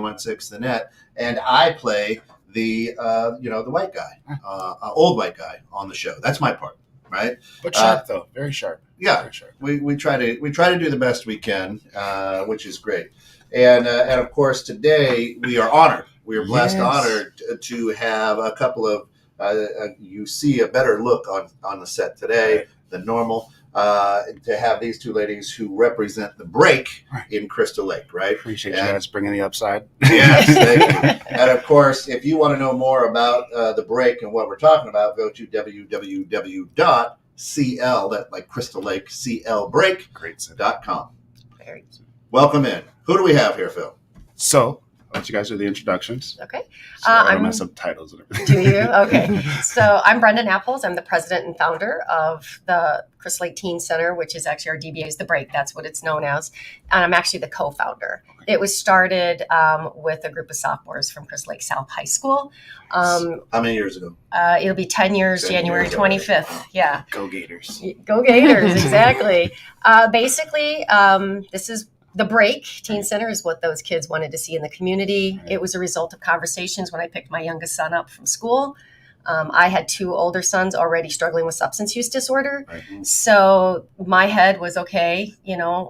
1016 The Net, and I play the the white guy, old white guy on the show. That's my part, right? But sharp though, very sharp. Yeah, very sharp. We try to do the best we can, which is great. And of course today we are honored. We are blessed, honored to have a couple of. You see a better look on the set today than normal. To have these two ladies who represent the break in Crystal Lake, right? Appreciate you guys bringing the upside. Yes, thank you. And of course, if you want to know more about the break and what we're talking about, go to www.cl, that like Crystal Lake, clbreak.com. Welcome in. Who do we have here, Phil? So, I'll let you guys do the introductions. Okay. So I mess up titles and everything. Do you? Okay. So I'm Brendan Apples. I'm the president and founder of the Crystal Lake Teen Center, which is actually our DBA's The Break. That's what it's known as. And I'm actually the co-founder. It was started with a group of sophomores from Crystal Lake South High School. How many years ago? It'll be 10 years, January 25th. Yeah. Go Gators. Go Gators, exactly. Basically, this is The Break. Teen Center is what those kids wanted to see in the community. It was a result of conversations when I picked my youngest son up from school. I had two older sons already struggling with substance use disorder. Right. So my head was, okay,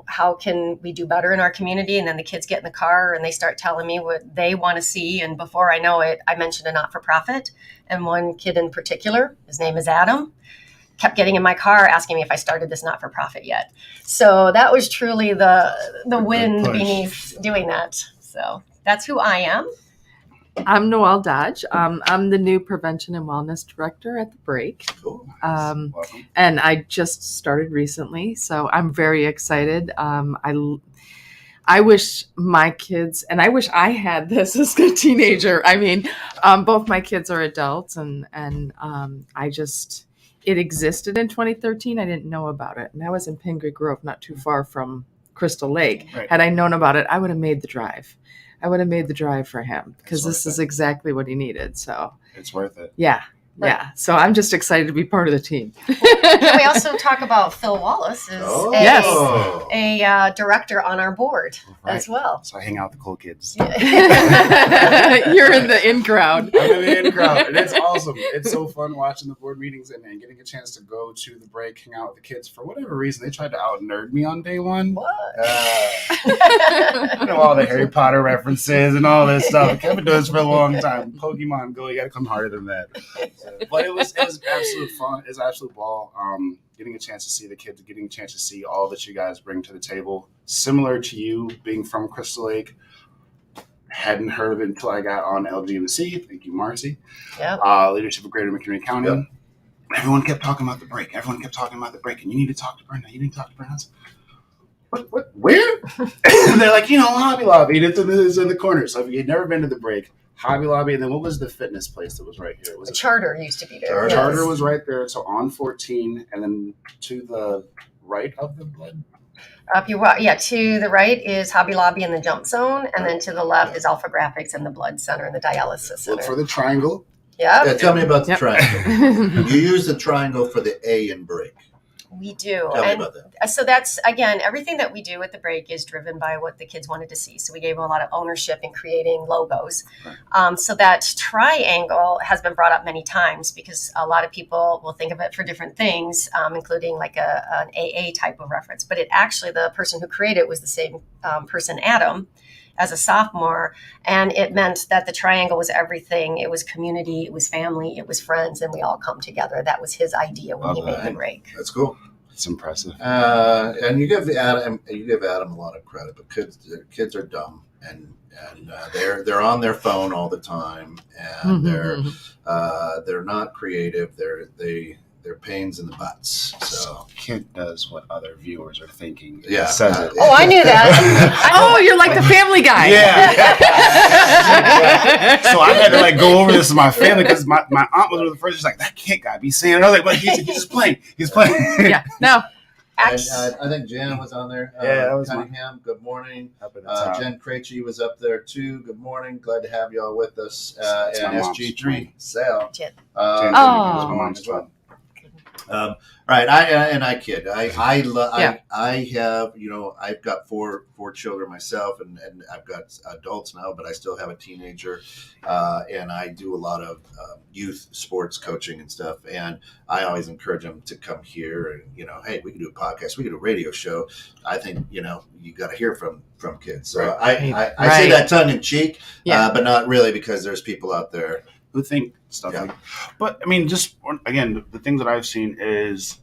how can we do better in our community? And then the kids get in the car and they start telling me what they want to see. And before I know it, I mentioned a not-for-profit. And one kid in particular, his name is Adam, kept getting in my car asking me if I started this not-for-profit yet. So that was truly the wind beneath doing that. So that's who I am. I'm Noelle Dodge. I'm the new prevention and wellness director at The Break. Cool. And I just started recently, so I'm very excited. I wish my kids, and I wish I had this as a teenager. I mean, both my kids are adults, and it existed in 2013. I didn't know about it. And I was in Pingree Grove, not too far from Crystal Lake. Right. Had I known about it, I would have made the drive. For him because this is exactly what he needed. So it's worth it. Yeah. Right. Yeah. So I'm just excited to be part of the team. Can we also talk about Phil Wallace is a director on our board as well. So I hang out with the cool kids. You're in the in crowd. I'm in the in crowd. And it's awesome. It's so fun watching the board meetings and getting a chance to go to the break, hang out with the kids. For whatever reason, they tried to out-nerd me on day one. What? All the Harry Potter references and all this stuff. I've been doing this for a long time. Pokemon Go, you got to come harder than that. But it was absolute fun. It was absolute ball. Getting a chance to see the kids, getting a chance to see all that you guys bring to the table. Similar to you being from Crystal Lake. Hadn't heard of it until I got on LGMC. Thank you, Marcy. Yep. Leadership of Greater McHenry County. Yep. Everyone kept talking about the break. And you need to talk to Brenda. What? Where? And they're like, Hobby Lobby. And it's in the corner. So if you'd never been to the break, Hobby Lobby, and then what was the fitness place that was right here? Was it Charter used to be there. Charter was right there. So on 14, and then to the right of the blood. To the right is Hobby Lobby and the Jump Zone, and then to the left is Alpha Graphics and the Blood Center and the Dialysis Center. Look for the triangle. Yeah. Tell me about the triangle. You use the triangle for the A in break. We do. Tell me about that. So that's, again, everything that we do at the break is driven by what the kids wanted to see. So we gave them a lot of ownership in creating logos. Right. So that triangle has been brought up many times because a lot of people will think of it for different things, including like an AA type of reference. But it actually, the person who created it was the same person, Adam, as a sophomore. And it meant that the triangle was everything. It was community, it was family, it was friends, and we all come together. That was his idea when he made the break. That's cool. It's impressive. And you give Adam a lot of credit, but kids are dumb and they're on their phone all the time, and they're not creative. They're pains in the butts. So kid does what other viewers are thinking. Yeah, says it. Oh, I knew that. You're like the Family Guy. Yeah. So I had to go over this with my family because my aunt was one of the first. She's like, "That can't guy be saying it." I was like, "But he's just playing. He's playing." Yeah. No. And, I think Jan was on there. That was Cunningham. Good morning. Jen Krejci was up there too. Good morning. Glad to have y'all with us. And SG3 Sal. Jen. Jen was as well. Right, I kid. I Yeah. have, I've got four children myself, and I've got adults now, but I still have a teenager, and I do a lot of youth sports coaching and stuff. And I always encourage them to come here, and hey, we can do a podcast, we can do a radio show. I think you got to hear from kids. So Right. I say that tongue in cheek, Yeah. but not really, because there's people out there who think stuff like. But I mean, just again, the things that I've seen is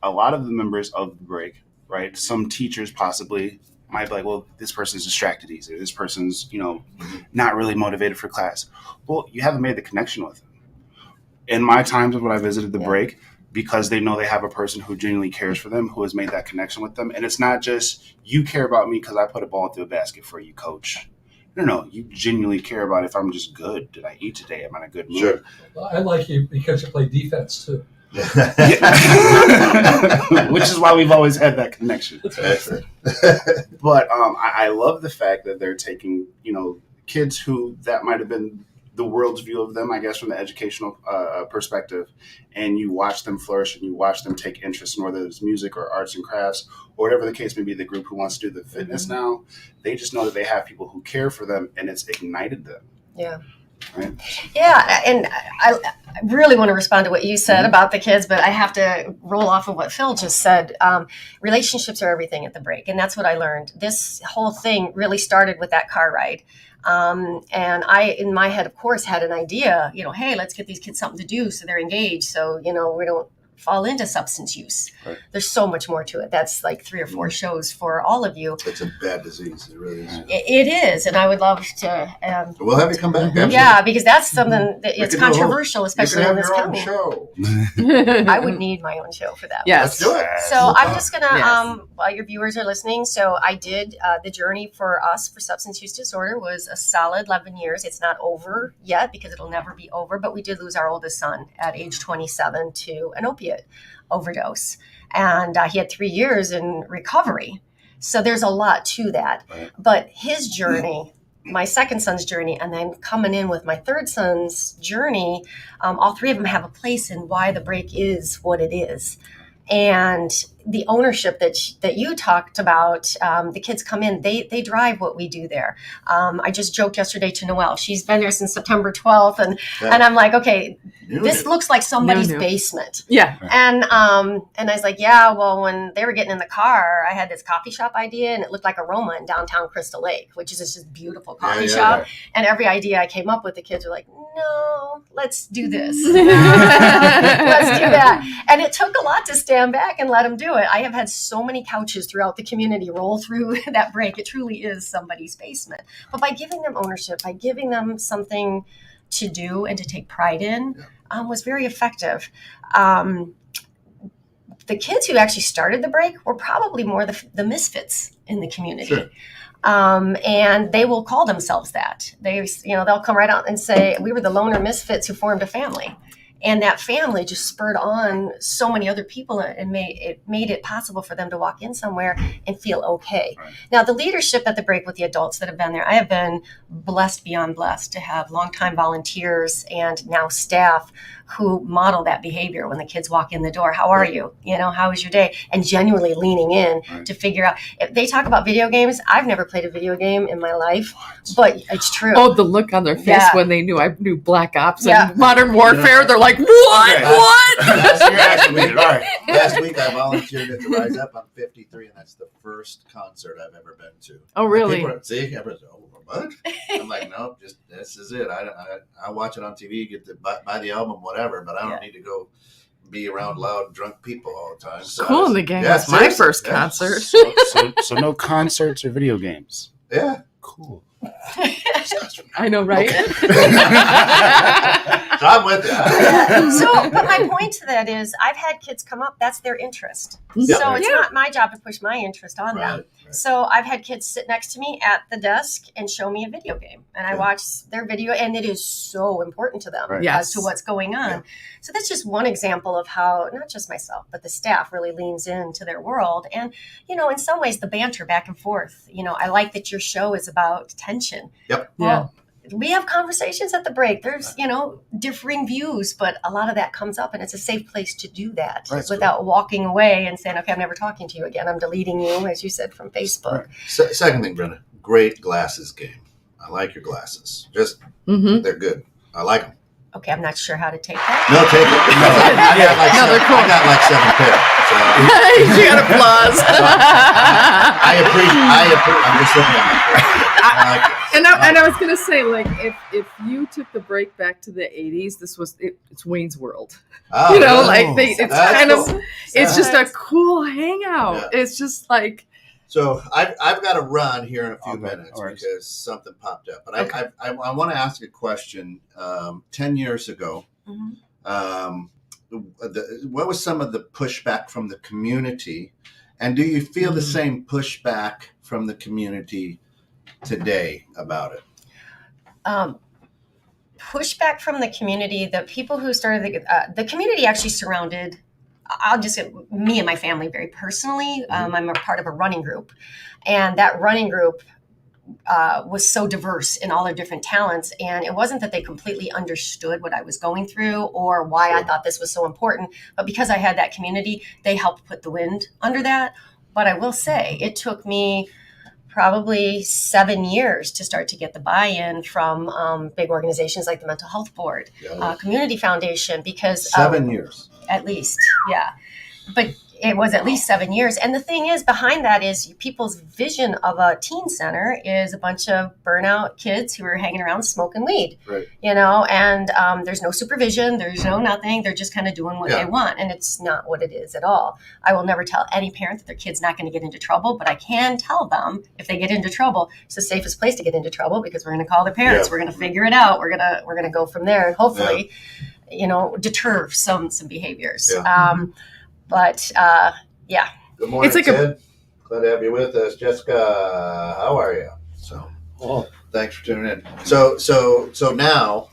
a lot of the members of the break, right? Some teachers possibly might be like, well, this person's distracted easily. This person's, not really motivated for class. Well, you haven't made the connection with them. In my times when I visited the break, because they know they have a person who genuinely cares for them, who has made that connection with them. And it's not just, you care about me because I put a ball through a basket for you, coach. No, you genuinely care about if I'm just good. Did I eat today? Am I in a good mood? Sure. Well, I like you because you play defense too. Which is why we've always had that connection. But I love the fact that they're taking, kids who that might have been the world's view of them, I guess, from the educational perspective, and you watch them flourish and you watch them take interest in whether it's music or arts and crafts or whatever the case may be. The group who wants to do the fitness now, they just know that they have people who care for them, and it's ignited them. Yeah. Right? Yeah, and I really want to respond to what you said about the kids, but I have to roll off of what Phil just said. Relationships are everything at the break, and that's what I learned. This whole thing really started with that car ride. And I, in my head, of course, had an idea, hey, let's get these kids something to do so they're engaged. So, we don't fall into substance use. Right. There's so much more to it. That's like 3 or 4 shows for all of you. It's a bad disease. It really is. It is. And I would love to. We'll have you come back. Absolutely. Yeah, because that's something that it's could do a whole- controversial, especially you in can this have your own county. show. I would need my own show for that. Yes. Let's do it. So I'm just going to, Yes. while your viewers are listening, so I did, the journey for us for substance use disorder was a solid 11 years. It's not over yet because it'll never be over, but we did lose our oldest son at age 27 to an opiate overdose. And he had 3 years in recovery. So there's a lot to that. Right. But his journey, my second son's journey, and then coming in with my third son's journey, all 3 of them have a place in why the break is what it is. And the ownership that you talked about, the kids come in, they drive what we do there. I just joked yesterday to Noelle. She's been there since September 12th. And I'm like, okay, this looks like somebody's basement. Yeah. And I was like, yeah, well, when they were getting in the car, I had this coffee shop idea, and it looked like Aroma in downtown Crystal Lake, which is just beautiful coffee shop. And every idea I came up with, the kids were like, no, let's do this. Let's do that. And it took a lot to stand back and let them do it. I have had so many couches throughout the community roll through that break. It truly is somebody's basement. But by giving them ownership, by giving them something to do and to take pride in, was very effective. The kids who actually started the break were probably more the misfits in the community. Sure. And they will call themselves that. They'll come right out and say, we were the loner misfits who formed a family. And that family just spurred on so many other people and made it possible for them to walk in somewhere and feel okay. Right. Now, the leadership at the break with the adults that have been there, I have been blessed beyond blessed to have longtime volunteers and now staff who model that behavior when the kids walk in the door. How are you? How was your day? And genuinely leaning in to figure out. If they talk about video games, I've never played a video game in my life, but it's true. Oh, the look on their face when they knew I knew Black Ops and Modern Warfare. They're like, what? Okay. What? Last week I volunteered at the Rise Up. I'm 53, and that's the first concert I've ever been to. Oh, really? Everyone's, what? I'm like, no, just this is it. I watch it on TV, get to buy the album, whatever, but I don't need to go be around loud, drunk people all the time. So Cool in the Game was my first concert. So no concerts or video games. Yeah. Cool. I know, right? So I'm with you. But my point to that is, I've had kids come up, that's their interest. Yep. So it's not my job to push my interest on them. Right. So I've had kids sit next to me at the desk and show me a video game. And I watch their video, and it is so important to them Right. as to what's going on. Yeah. So that's just one example of how, not just myself, but the staff really leans into their world. And, in some ways, the banter back and forth. I like that your show is about tension. Yep. Well, we have conversations at the break. There's, differing views, but a lot of that comes up, and it's a safe place to do that without walking away and saying, okay, I'm never talking to you again. I'm deleting you, as you said, from Facebook. Right. Second thing, Brenda, great glasses game. I like your glasses. Just, they're good. I like them. Okay, I'm not sure how to take that. No, take it. I got like 7 pairs. So. You got applause. I appreciate. I'm just looking at my I like it. And I was gonna say, like, if you took the break back to the '80s, it's Wayne's World. Oh, really? It's kind of it's just a cool hangout. Yeah. It's just like. So I've got to run here in a few minutes because something popped up. But I want to ask a question. 10 years ago, what was some of the pushback from the community? And do you feel the same pushback from the community today about it? Pushback from the community, the people who started the community actually surrounded, I'll just get me and my family very personally. I'm a part of a running group, and that running group was so diverse in all their different talents. And it wasn't that they completely understood what I was going through or why I thought this was so important, but because I had that community, they helped put the wind under that. But I will say it took me probably 7 years to start to get the buy-in from big organizations like the Mental Health Board, Community Foundation, because 7 years. At least, yeah. But it was at least 7 years. And the thing is, behind that is people's vision of a teen center is a bunch of burnout kids who are hanging around smoking weed, and there's no supervision, there's no nothing. They're just kind of doing what they want. And it's not what it is at all. I will never tell any parent that their kid's not going to get into trouble, but I can tell them if they get into trouble, it's the safest place to get into trouble because we're going to call their parents. We're going to figure it out. We're going to go from there and hopefully, deter some behaviors. But Good morning, Ted. Glad to have you with us. Jessica, how are you? Thanks for tuning in. So now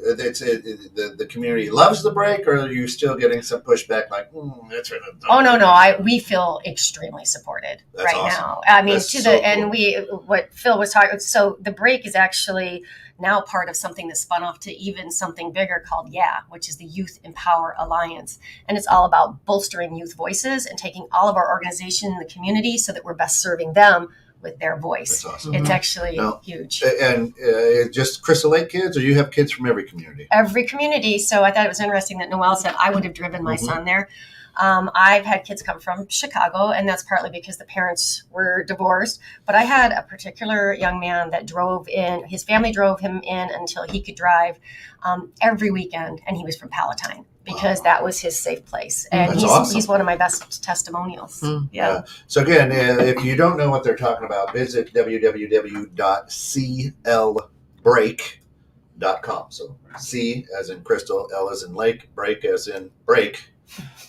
the community loves the break, or are you still getting some pushback like, that's right? Oh, no. We feel extremely supported now. I mean, what Phil was talking, so the break is actually now part of something that spun off to even something bigger called which is the Youth Empower Alliance. And it's all about bolstering youth voices and taking all of our organization in the community so that we're best serving them with their voice. That's awesome. It's actually huge. And just Crystal Lake kids, or you have kids from every community? Every community. So I thought it was interesting that Noelle said I would have driven my son there. I've had kids come from Chicago, and that's partly because the parents were divorced. But I had a particular young man that drove in. His family drove him in until he could drive every weekend, and he was from Palatine because that was his safe place. And he's one of my best testimonials. Yeah. So again, if you don't know what they're talking about, visit www.clbreak.com. So C as in Crystal, L as in Lake, break as in break.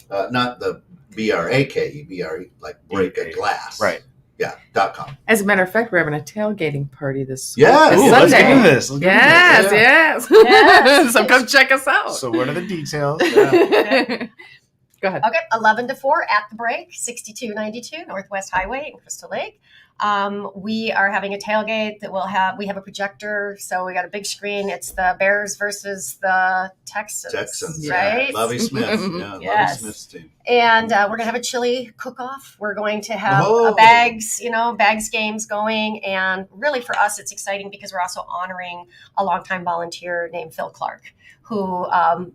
Not the BRAKE, like break a glass. Right. Yeah, .com. As a matter of fact, we're having a tailgating party this Sunday. Let's get into this. Yes. So come check us out. So what are the details? Go ahead. Okay, 11 to 4 at the break, 6292 Northwest Highway in Crystal Lake. We are having a tailgate that we have a projector, so we got a big screen. It's the Bears versus the Texans, right? Lovie Smith. Lovie Smith's team. And we're going to have a chili cook-off. We're going to have bags games going. And really for us, it's exciting because we're also honoring a longtime volunteer named Phil Clark, who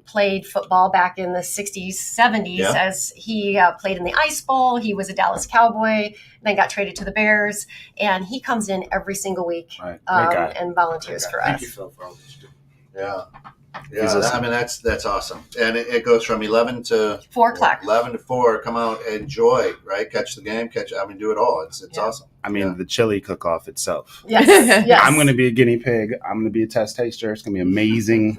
played football back in the 60s, 70s, as he played in the Ice Bowl. He was a Dallas Cowboy, then got traded to the Bears. And he comes in every single week and volunteers for us. Thank you, Phil, for all that you do. Yeah. I mean, that's awesome. And it goes from 11 to 4 o'clock. 11 to 4. Come out, enjoy, right? Catch the game, do it all. It's awesome. I mean, the chili cook-off itself. Yes. I'm going to be a guinea pig. I'm going to be a test taster. It's going to be amazing.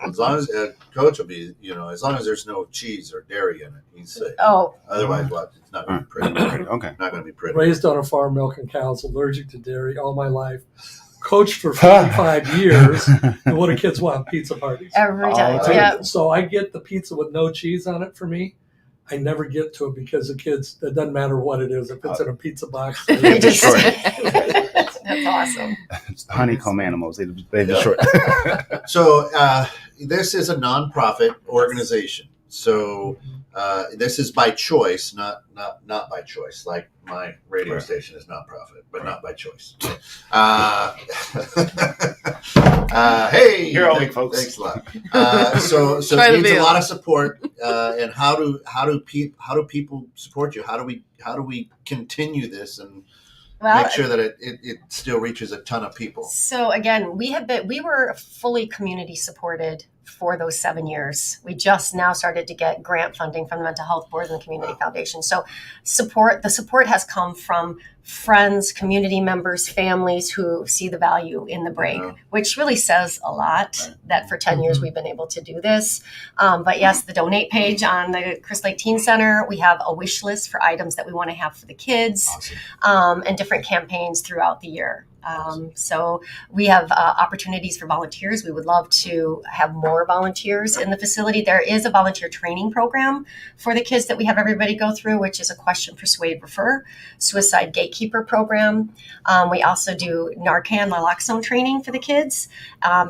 As long as coach will be, as long as there's no cheese or dairy in it, he's safe. Otherwise, it's not going to be pretty. Okay. Not going to be pretty. Raised on a farm milking cows, allergic to dairy all my life. Coached for 45 years, and what do kids want? Pizza parties. Every time. So I get the pizza with no cheese on it for me. I never get to it because the kids, it doesn't matter what it is. If it's in a pizza box, They That's awesome. It's the honeycomb animals. They just short. So this is a nonprofit organization. So this is by choice, not by choice. Like my radio station is nonprofit, but not by choice. Hey, You're all big folks. Thanks a lot. So it needs a lot of support. And how do people support you? How do we continue this and make sure that it still reaches a ton of people? So again, we were fully community supported for those 7 years. We just now started to get grant funding from the Mental Health Board and the Community Foundation. So the support has come from friends, community members, families who see the value in the break, which really says a lot that for 10 years we've been able to do this. But yes, the donate page on the Crystal Lake Teen Center, we have a wish list for items that we want to have for the kids, and different campaigns throughout the year. So we have opportunities for volunteers. We would love to have more volunteers in the facility. There is a volunteer training program for the kids that we have everybody go through, which is a question, persuade, refer, suicide gatekeeper program. We also do Narcan, naloxone training for the kids,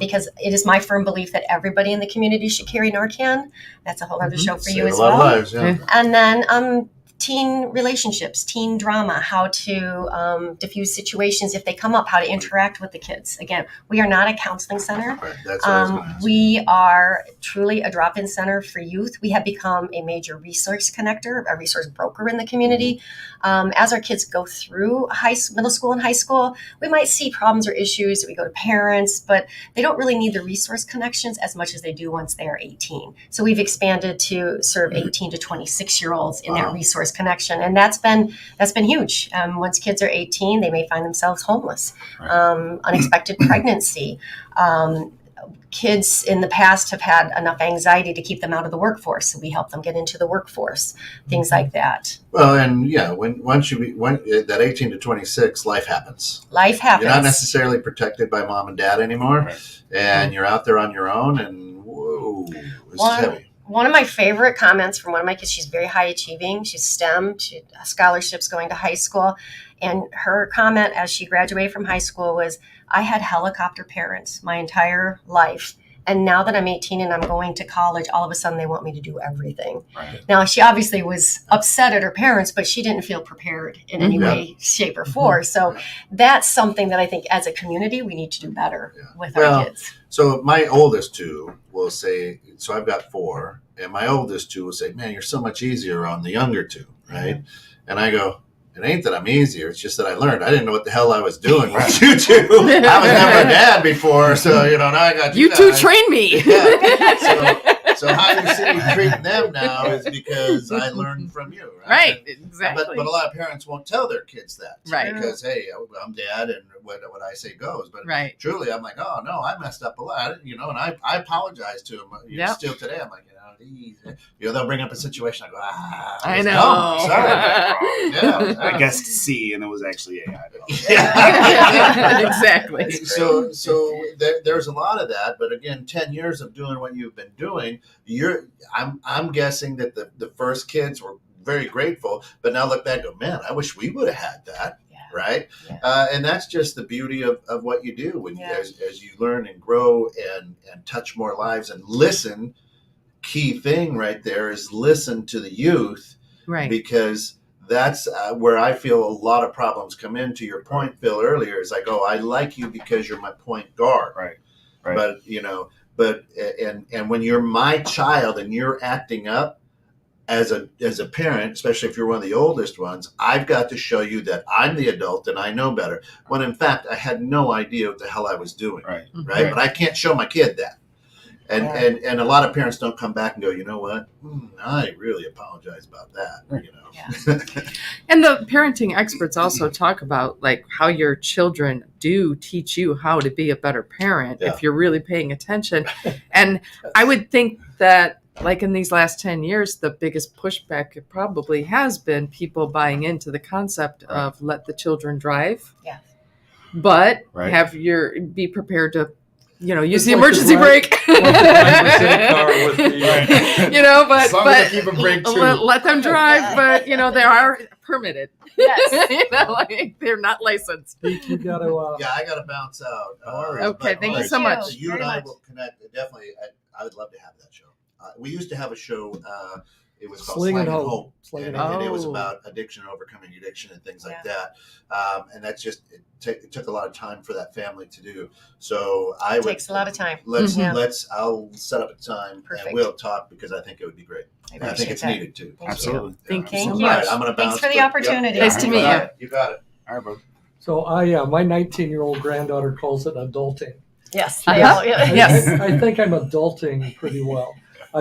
because it is my firm belief that everybody in the community should carry Narcan. That's a whole other show for you as well. Lives, yeah. And then teen relationships, teen drama, how to diffuse situations if they come up, how to interact with the kids. Again, we are not a counseling center. Right, that's what I was gonna ask. We are truly a drop-in center for youth. We have become a major resource connector, a resource broker in the community. As our kids go through middle school and high school, we might see problems or issues that we go to parents, but they don't really need the resource connections as much as they do once they are 18. So we've expanded to serve 18 to 26-year-olds in that resource connection, and that's been huge. Once kids are 18, they may find themselves homeless, unexpected pregnancy. Kids in the past have had enough anxiety to keep them out of the workforce, so we help them get into the workforce, things like that. Well, and yeah, once that 18 to 26, life happens. Life happens. You're not necessarily protected by mom and dad anymore, and you're out there on your own, and whoa, this is heavy. One of my favorite comments from one of my kids, she's very high achieving. She's STEM, she scholarships going to high school. And her comment as she graduated from high school was, I had helicopter parents my entire life. And now that I'm 18 and I'm going to college, all of a sudden they want me to do everything. Right. Now, she obviously was upset at her parents, but she didn't feel prepared in any way, shape, or form. So that's something that I think as a community, we need to do better with our kids. So my oldest two will say, so I've got 4, and my oldest two will say, man, you're so much easier on the younger two, right? And I go, it ain't that I'm easier. It's just that I learned. I didn't know what the hell I was doing with you two. I was never a dad before, so now I got you two train me. Yeah. So how you're sitting treating them now is because I learned from you, right? Exactly. But a lot of parents won't tell their kids that, right? Because hey, I'm dad, and what I say goes. But truly, I'm like, oh no, I messed up a lot, and I apologize to them. Still today, I'm like, they'll bring up a situation. I go, I know. Sorry. I guessed C, and it was actually A. Exactly. So there's a lot of that, but again, 10 years of doing what you've been doing, I'm guessing that the first kids were very grateful, but now look back and go, man, I wish we would have had that. Right. Yeah. And that's just the beauty of what you do when as you learn and grow and touch more lives and listen. Key thing right there is listen to the youth, right? Because that's where I feel a lot of problems come in. To your point, Phil, earlier is like, oh, I like you because you're my point guard, right? But and when you're my child and you're acting up as a parent, especially if you're one of the oldest ones, I've got to show you that I'm the adult and I know better. When in fact I had no idea what the hell I was doing, right? But I can't show my kid that. And a lot of parents don't come back and go, you know what? I really apologize about that. And the parenting experts also talk about like how your children do teach you how to be a better parent if you're really paying attention. And I would think that like in these last 10 years, the biggest pushback probably has been people buying into the concept of let the children drive. Yeah. But be prepared to use It's the like emergency the brake. car with the, But As long as they keep a brake too. let them drive. But they are permitted. Yes. They're not licensed. Pete, you got to. Yeah, I got to bounce out. Okay, but thank you like, so much. You and Very I much. will connect. Definitely, I would love to have that show. We used to have a show. It was called Sling Slang and and Hope. Hope, Sling and, and and it was Hope. about addiction, overcoming addiction, and things like Yeah. that. And that's just it took a lot of time for that family to do. So I It takes a lot of time. Let's Mhm. I'll set up a time Perfect. and we'll talk because I think it would be great. I And I think appreciate it's that. needed too. Thank Absolutely. Thank you so All much. right, I'm going to bounce. Thanks for the but- opportunity. Nice to you meet got you. it. You got it. All right, bro. So my 19-year-old granddaughter calls it adulting. Yes. Uh-huh. They all, yeah. Yes. I think I'm adulting pretty well.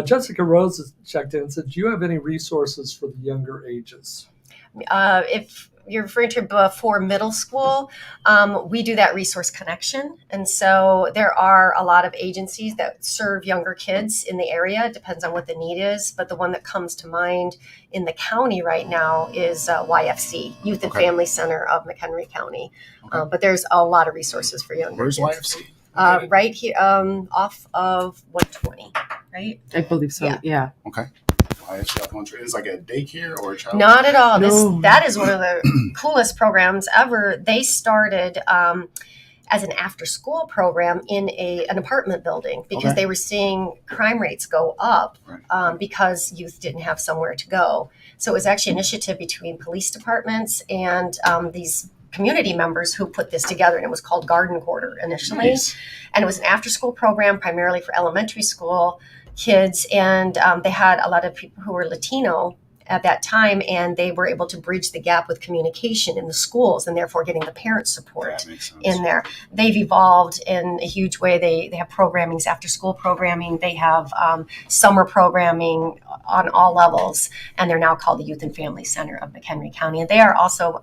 Jessica Rose has checked in and said, do you have any resources for the younger ages? If you're referring to before middle school, we do that resource connection. And so there are a lot of agencies that serve younger kids in the area. It depends on what the need is. But the one that comes to mind in the county right now is YFC, Youth and Okay. Family Center of McHenry County. Okay. But there's a lot of resources for younger Where's kids. YFC? Right here, off of 120, right? I believe so. Yeah. Yeah. Okay. YFC off 120 is like a daycare or a child? Not at all. No. That is one of the coolest programs ever. They started as an after-school program in an apartment building because Okay. they were seeing crime rates go up Right. because youth didn't have somewhere to go. So it was actually an initiative between police departments and these community members who put this together, and it was called Garden Quarter initially. Nice. And it was an after-school program primarily for elementary school kids, and they had a lot of people who were Latino at that time, and they were able to bridge the gap with communication in the schools and therefore getting the parent support That makes sense. in there. They've evolved in a huge way. They have programmings, after school programming. They have summer programming on all levels, and they're now called the Youth and Family Center of McHenry County. And they are also,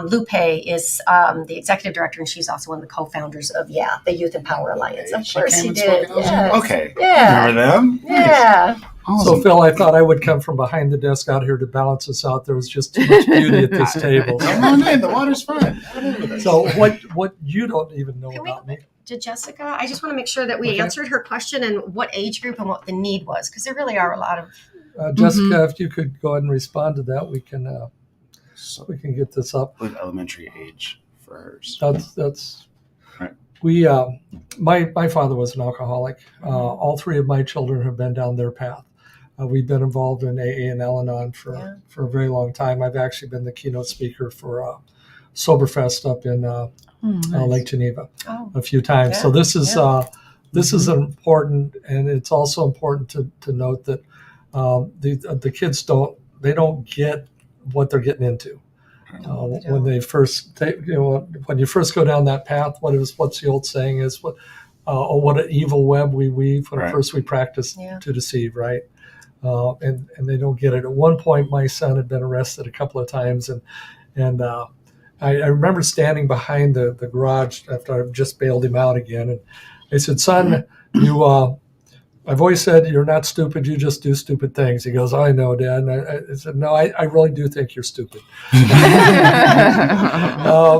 Lupe is the executive director, and she's also one of the co-founders of the Youth and Power Alliance. Of She course came she and did. spoke at Yes. Okay. Yeah. Remember them? Yeah. So, Phil, I thought I would come from behind the desk out here to balance us out. There was just too much beauty at this table. Come on in. The water's fine. Come in with us. So what you don't even know Can we- about me. To Jessica, I just want to make sure that we Okay. answered her question and what age group and what the need was, because there really are a lot of. Jessica, if you could go ahead and respond to that, we can So, get this up. with elementary age for hers. That's Right. we. My father was an alcoholic. All three of my children have been down their path. We've been involved in AA and Al-Anon for a very long time. I've actually been the keynote speaker for Soberfest up in Lake Geneva a few times. So this is important, and it's also important to note that the kids don't get what they're getting into. When they first when you first go down that path, what's the old saying is what an evil web we weave when Right. first we practice to deceive, right? And they don't get it. At one point, my son had been arrested a couple of times, and I remember standing behind the garage after I just bailed him out again, and I said, "Son, I've always said you're not stupid. You just do stupid things." He goes, "I know, Dad." And I said, "No, I really do think you're stupid."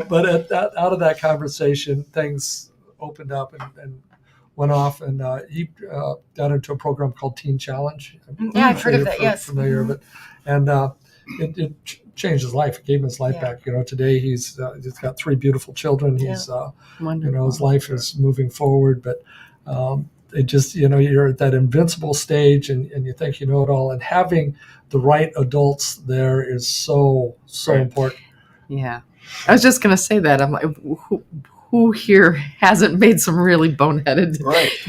But out of that conversation, things opened up and went off, and he got into a program called Teen Challenge. Yeah, I've heard of that. Yes. Familiar of it, and it changed his life. It gave him his life back. Today he's got 3 beautiful children. He's his life is moving forward, but it just you're at that invincible stage, and you think you know it all, and having the right adults there is so important. Yeah. I was just going to say that. I'm like, who here hasn't made some really boneheaded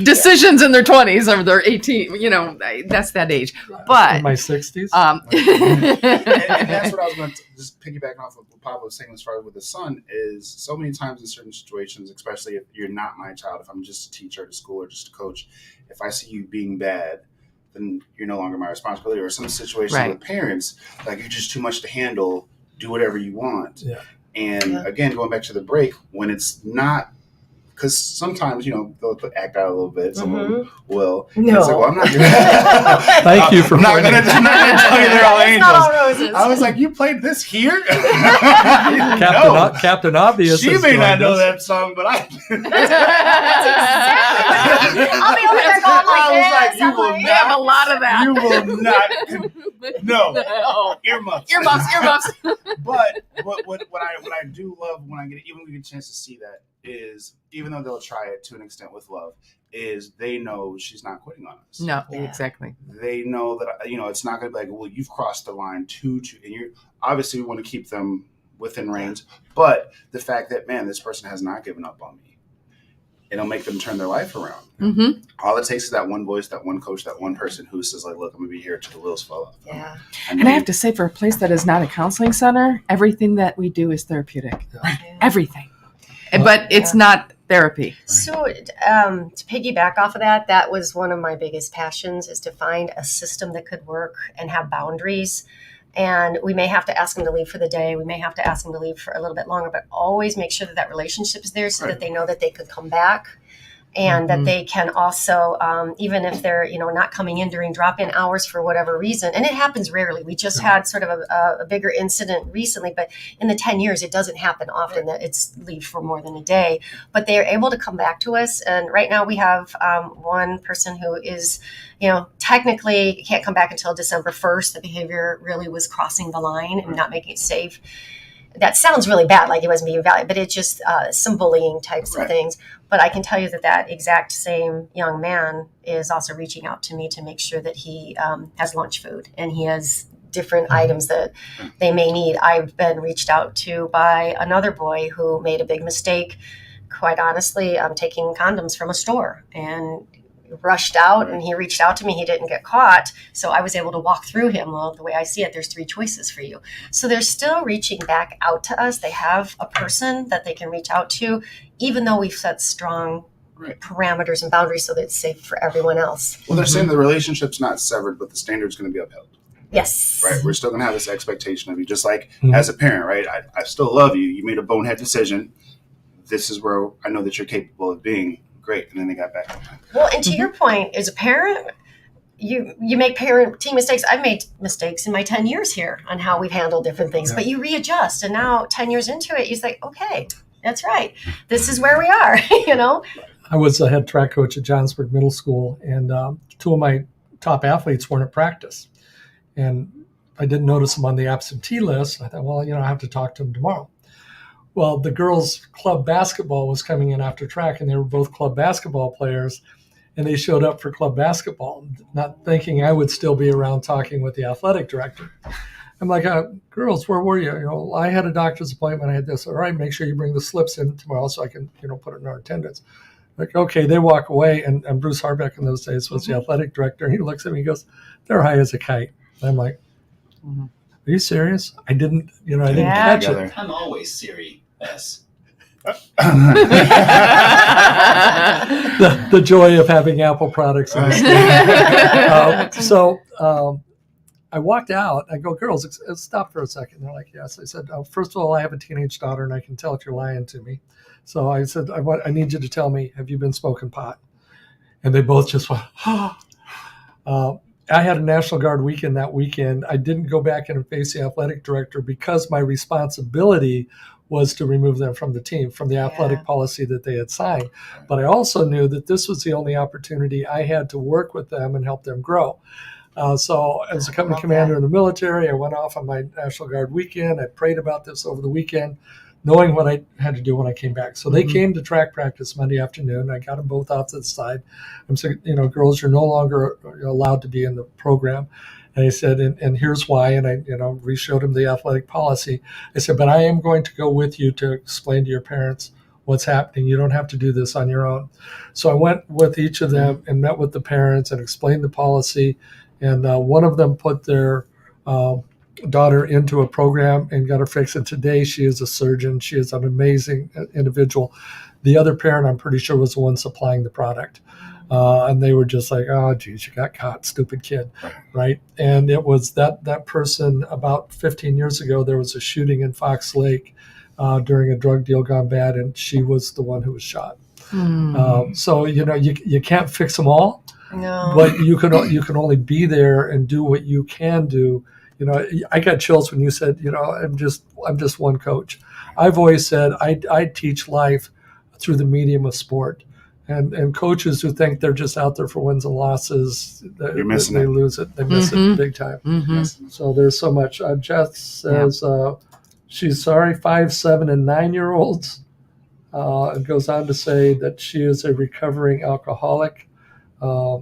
decisions in their 20s or their 18? That's that age. But in my 60s. and that's what I was going to just piggyback off of what Pablo was saying as far as with the son is so many times in certain situations, especially if you're not my child, if I'm just a teacher at a school or just a coach, if I see you being bad, then you're no longer my responsibility. Or some situations with parents, like you're just too much to handle, do whatever you want. Yeah. And again, going back to the break, when it's not, because sometimes, they'll act out a little bit. Someone will. No. It's like, well, I'm not Thank you for I'm not going to tell you they're all It's not all angels. roses. I was like, you played this here? Captain Obvious. She has may not joined know us. that song, but I That's exactly I'll be over there going like I was like, this. you I'm will like, We have a lot of that. You will not. No. Earmuffs. Earmuffs. But what I do love when I get a chance to see that is, even though they'll try it to an extent with love, is they know she's not quitting on us. No, Yeah. exactly. They know that it's not going to be like, well, you've crossed the line and you're obviously we want to keep them within range, but the fact that, man, this person has not given up on me, it'll make them turn their life around. Mm-hmm. All it takes is that one voice, that one coach, that one person who says, like, look, I'm going to be here till the wheels fall off. Yeah. And I have to say, for a place that is not a counseling center, everything that we do is therapeutic. Yeah. Everything. But it's not therapy. So to piggyback off of that, that was one of my biggest passions, is to find a system that could work and have boundaries. And we may have to ask them to leave for the day. We may have to ask them to leave for a little bit longer, but always make sure that that relationship is there so that they know that they could come back. And that they can also, even if they're, not coming in during drop-in hours for whatever reason, and it happens rarely. We just had sort of a bigger incident recently, but in the 10 years, it doesn't happen often that it's leave for more than a day. But they are able to come back to us. And right now we have one person who is, technically can't come back until December 1st. The behavior really was crossing the line and not making it safe. That sounds really bad, like it wasn't being valued, but it's just some bullying types of things. But I can tell you that exact same young man is also reaching out to me to make sure that he has lunch food and he has different items that they may need. I've been reached out to by another boy who made a big mistake, quite honestly, taking condoms from a store and rushed out, and he reached out to me. He didn't get caught, so I was able to walk through him. Well, the way I see it, there's 3 choices for you. So they're still reaching back out to us. They have a person that they can reach out to, even though we've set strong parameters and boundaries so that it's safe for everyone else. Well, they're saying the relationship's not severed, but the standard's going to be upheld. Yes. Right. We're still going to have this expectation of you, just like as a parent, right? I still love you. You made a bonehead decision. This is where I know that you're capable of being. Great. And then they got back. Well, and to your point, as a parent, you make parenting mistakes. I've made mistakes in my 10 years here on how we've handled different things, but you readjust. And now 10 years into it, you say, okay, that's right. This is where we are, I was a head track coach at Johnsburg Middle School, and 2 of my top athletes weren't at practice. And I didn't notice them on the absentee list. I thought, well, I have to talk to them tomorrow. Well, the girls' club basketball was coming in after track, and they were both club basketball players, and they showed up for club basketball, not thinking I would still be around talking with the athletic director. I'm like, girls, where were you? I had a doctor's appointment. I had this. All right, make sure you bring the slips in tomorrow so I can, put it in our attendance. Like, okay, they walk away, and Bruce Harbeck in those days was the athletic director, and he looks at me and goes, they're high as a kite. And I'm like, are you serious? I didn't catch it. I'm always serious. the joy of having Apple products in the store. I walked out. I go, girls, stop for a second. They're like, yes. I said, first of all, I have a teenage daughter, and I can tell if you're lying to me. So I said, I need you to tell me, have you been smoking pot? And they both just went, I had a National Guard weekend that weekend. I didn't go back and face the athletic director because my responsibility was to remove them from the team, from the athletic policy that they had signed. But I also knew that this was the only opportunity I had to work with them and help them grow. So as a company commander in the military, I went off on my National Guard weekend. I prayed about this over the weekend, knowing what I had to do when I came back. So they came to track practice Monday afternoon. I got them both off to the side. I'm saying, girls, you're no longer allowed to be in the program. And I said, and here's why. And I, re-showed him the athletic policy. I said, but I am going to go with you to explain to your parents what's happening. You don't have to do this on your own. So I went with each of them and met with the parents and explained the policy. And one of them put their daughter into a program and got her fixed. And today she is a surgeon. She is an amazing individual. The other parent, I'm pretty sure, was the one supplying the product. And they were just like, oh, geez, you got caught, stupid kid, right? And it was that person about 15 years ago, there was a shooting in Fox Lake during a drug deal gone bad, and she was the one who was shot. So, you can't fix them all, but you can only be there and do what you can do. I got chills when you said, I'm just one coach. I've always said I teach life through the medium of sport. And coaches who think they're just out there for wins and losses, You're missing they it. lose it. They miss it big time. Mm-hmm. So there's so much. Jess says she's sorry, 5, 7, and 9-year-olds. It goes on to say that she is a recovering alcoholic. Why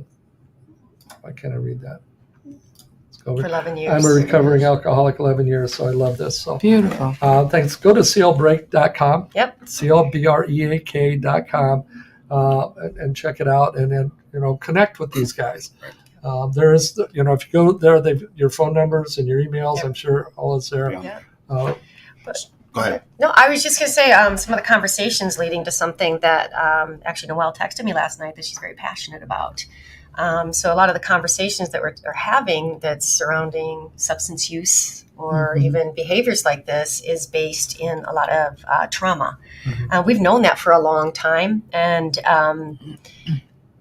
can't I read that? Let's go For with, 11 years. I'm a recovering alcoholic, 11 years, so I love this. So Beautiful. thanks. Go to clbreak.com. Yep. clbreak.com. And check it out, and then connect with these guys. There's if you go there, your phone numbers and your emails. Yep. I'm sure all is there. Yeah. Go ahead. No, I was just going to say some of the conversations leading to something that actually Noelle texted me last night that she's very passionate about. So a lot of the conversations that we're having that's surrounding substance use or even behaviors like this is based in a lot of trauma. We've known that for a long time, and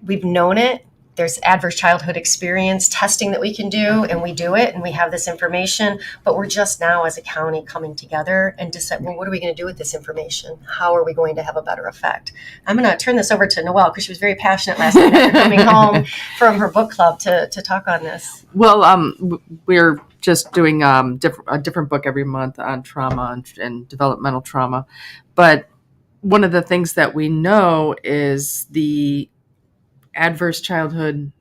we've known it. There's adverse childhood experience testing that we can do, and we do it, and we have this information, but we're just now as a county coming together and decide, well, what are we going to do with this information? How are we going to have a better effect? I'm going to turn this over to Noelle because she was very passionate last night after coming home from her book club to talk on this. Well, we're just doing a different book every month on trauma and developmental trauma. But one of the things that we know is the adverse childhood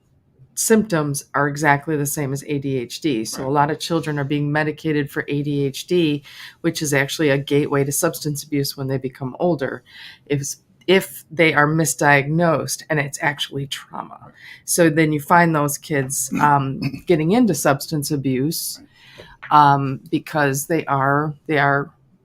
symptoms are exactly the same as ADHD. So a lot of children are being medicated for ADHD, which is actually a gateway to substance abuse when they become older. If they are misdiagnosed and it's actually trauma. So then you find those kids getting into substance abuse because they are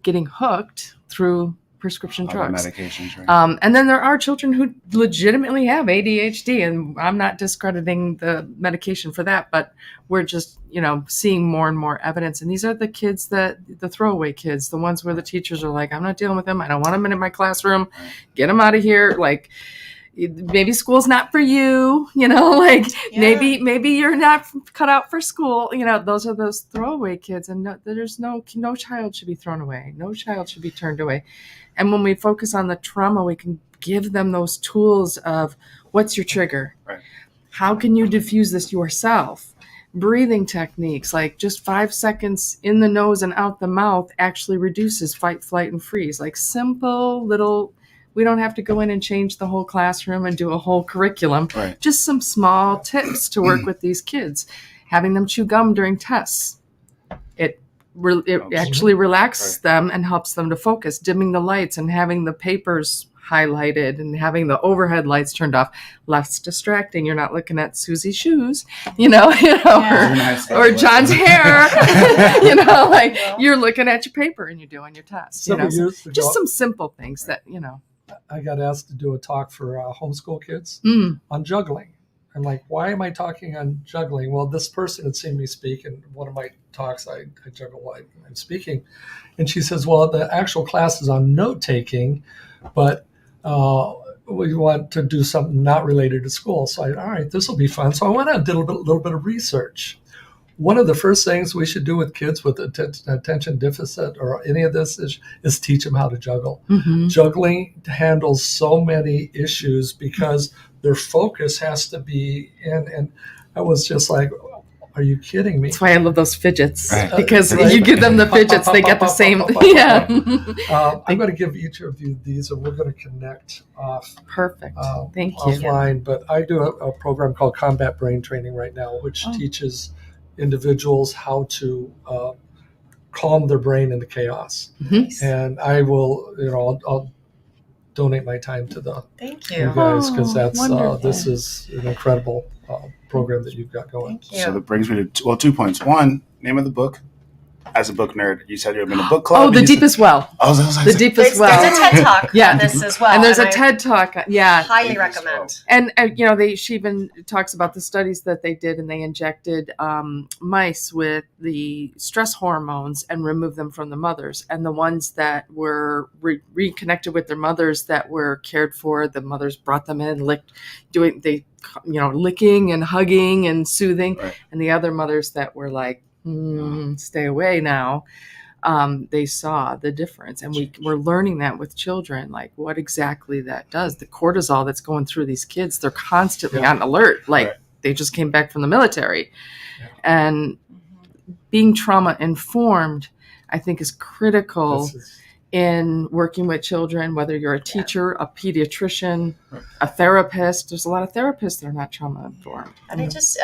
getting hooked through prescription drugs. Medications, right? And then there are children who legitimately have ADHD, and I'm not discrediting the medication for that, but we're just, seeing more and more evidence. And these are the kids the throwaway kids, the ones where the teachers are like, I'm not dealing with them. I don't want them in my classroom. Get them out of here. Like, maybe school's not for you, maybe you're not cut out for school. Those are those throwaway kids, and there's no child should be thrown away. No child should be turned away. And when we focus on the trauma, we can give them those tools of what's your trigger? Right. How can you diffuse this yourself? Breathing techniques, like just 5 seconds in the nose and out the mouth actually reduces fight, flight, and freeze. Like simple little, we don't have to go in and change the whole classroom and do a whole curriculum. Right. Just some small tips to work with these kids. Having them chew gum during tests. It actually relaxes them and helps them to focus. Dimming the lights and having the papers highlighted and having the overhead lights turned off, less distracting. You're not looking at Susie's shoes, or John's hair, you're looking at your paper and you're doing your test. Just some simple things that, I got asked to do a talk for homeschool kids on juggling. I'm like, why am I talking on juggling? Well, this person had seen me speak in one of my talks. I juggle while I'm speaking. And she says, well, the actual class is on note taking, but we want to do something not related to school. So all right, this will be fun. So I went out and did a little bit of research. One of the first things we should do with kids with attention deficit or any of this is teach them how to juggle. Mm-hmm. Juggling handles so many issues because their focus has to be in. And I was just like, are you kidding me? That's why I love those fidgets, right. because you give them the fidgets, they get the same. Yeah. I'm going to give each of you these, and we're going to connect off. Perfect. Thank you. Offline, but I do a program called Combat Brain Training right now, which teaches individuals how to calm their brain in the chaos. Mm-hmm. And I will, I'll donate my time to Thank you you. guys, because Wonderful. this is an incredible program that you've got going. Thank you. So that brings me to 2 points. One, name of the book. As a book nerd, you said you're in a book club. Oh, The Deepest Well. The Deepest Well. There's a TED Talk Yeah. on this as well. And there's a I TED Talk. Yeah. highly recommend. And she even talks about the studies that they did, and they injected mice with the stress hormones and removed them from the mothers. And the ones that were reconnected with their mothers that were cared for, the mothers brought them in, licking and hugging and soothing. Right. And the other mothers that were like, stay away now. they saw the difference. And we're learning that with children, like what exactly that does. The cortisol that's going through these kids, they're constantly on alert, like they just came back from the military. And being trauma informed, I think, is critical in working with children, whether you're a teacher, a pediatrician, a therapist. There's a lot of therapists that are not trauma informed. And I just,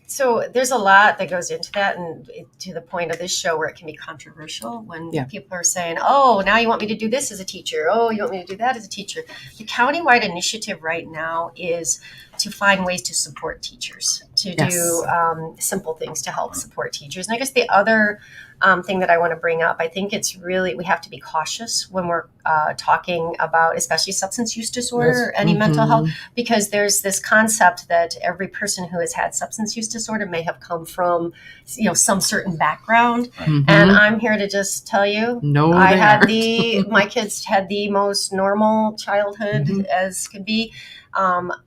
so there's a lot that goes into that, and to the point of this show where it can be controversial when people are saying, oh, now you want me to do this as a teacher. Oh, you want me to do that as a teacher. The countywide initiative right now is to find ways to support teachers, to do simple things to help support teachers. And I guess the other thing that I want to bring up, I think it's really, we have to be cautious when we're talking about, especially substance use disorder or any mental health, because there's this concept that every person who has had substance use disorder may have come from, some certain background. And I'm here to just tell you, my kids had the most normal childhood as could be.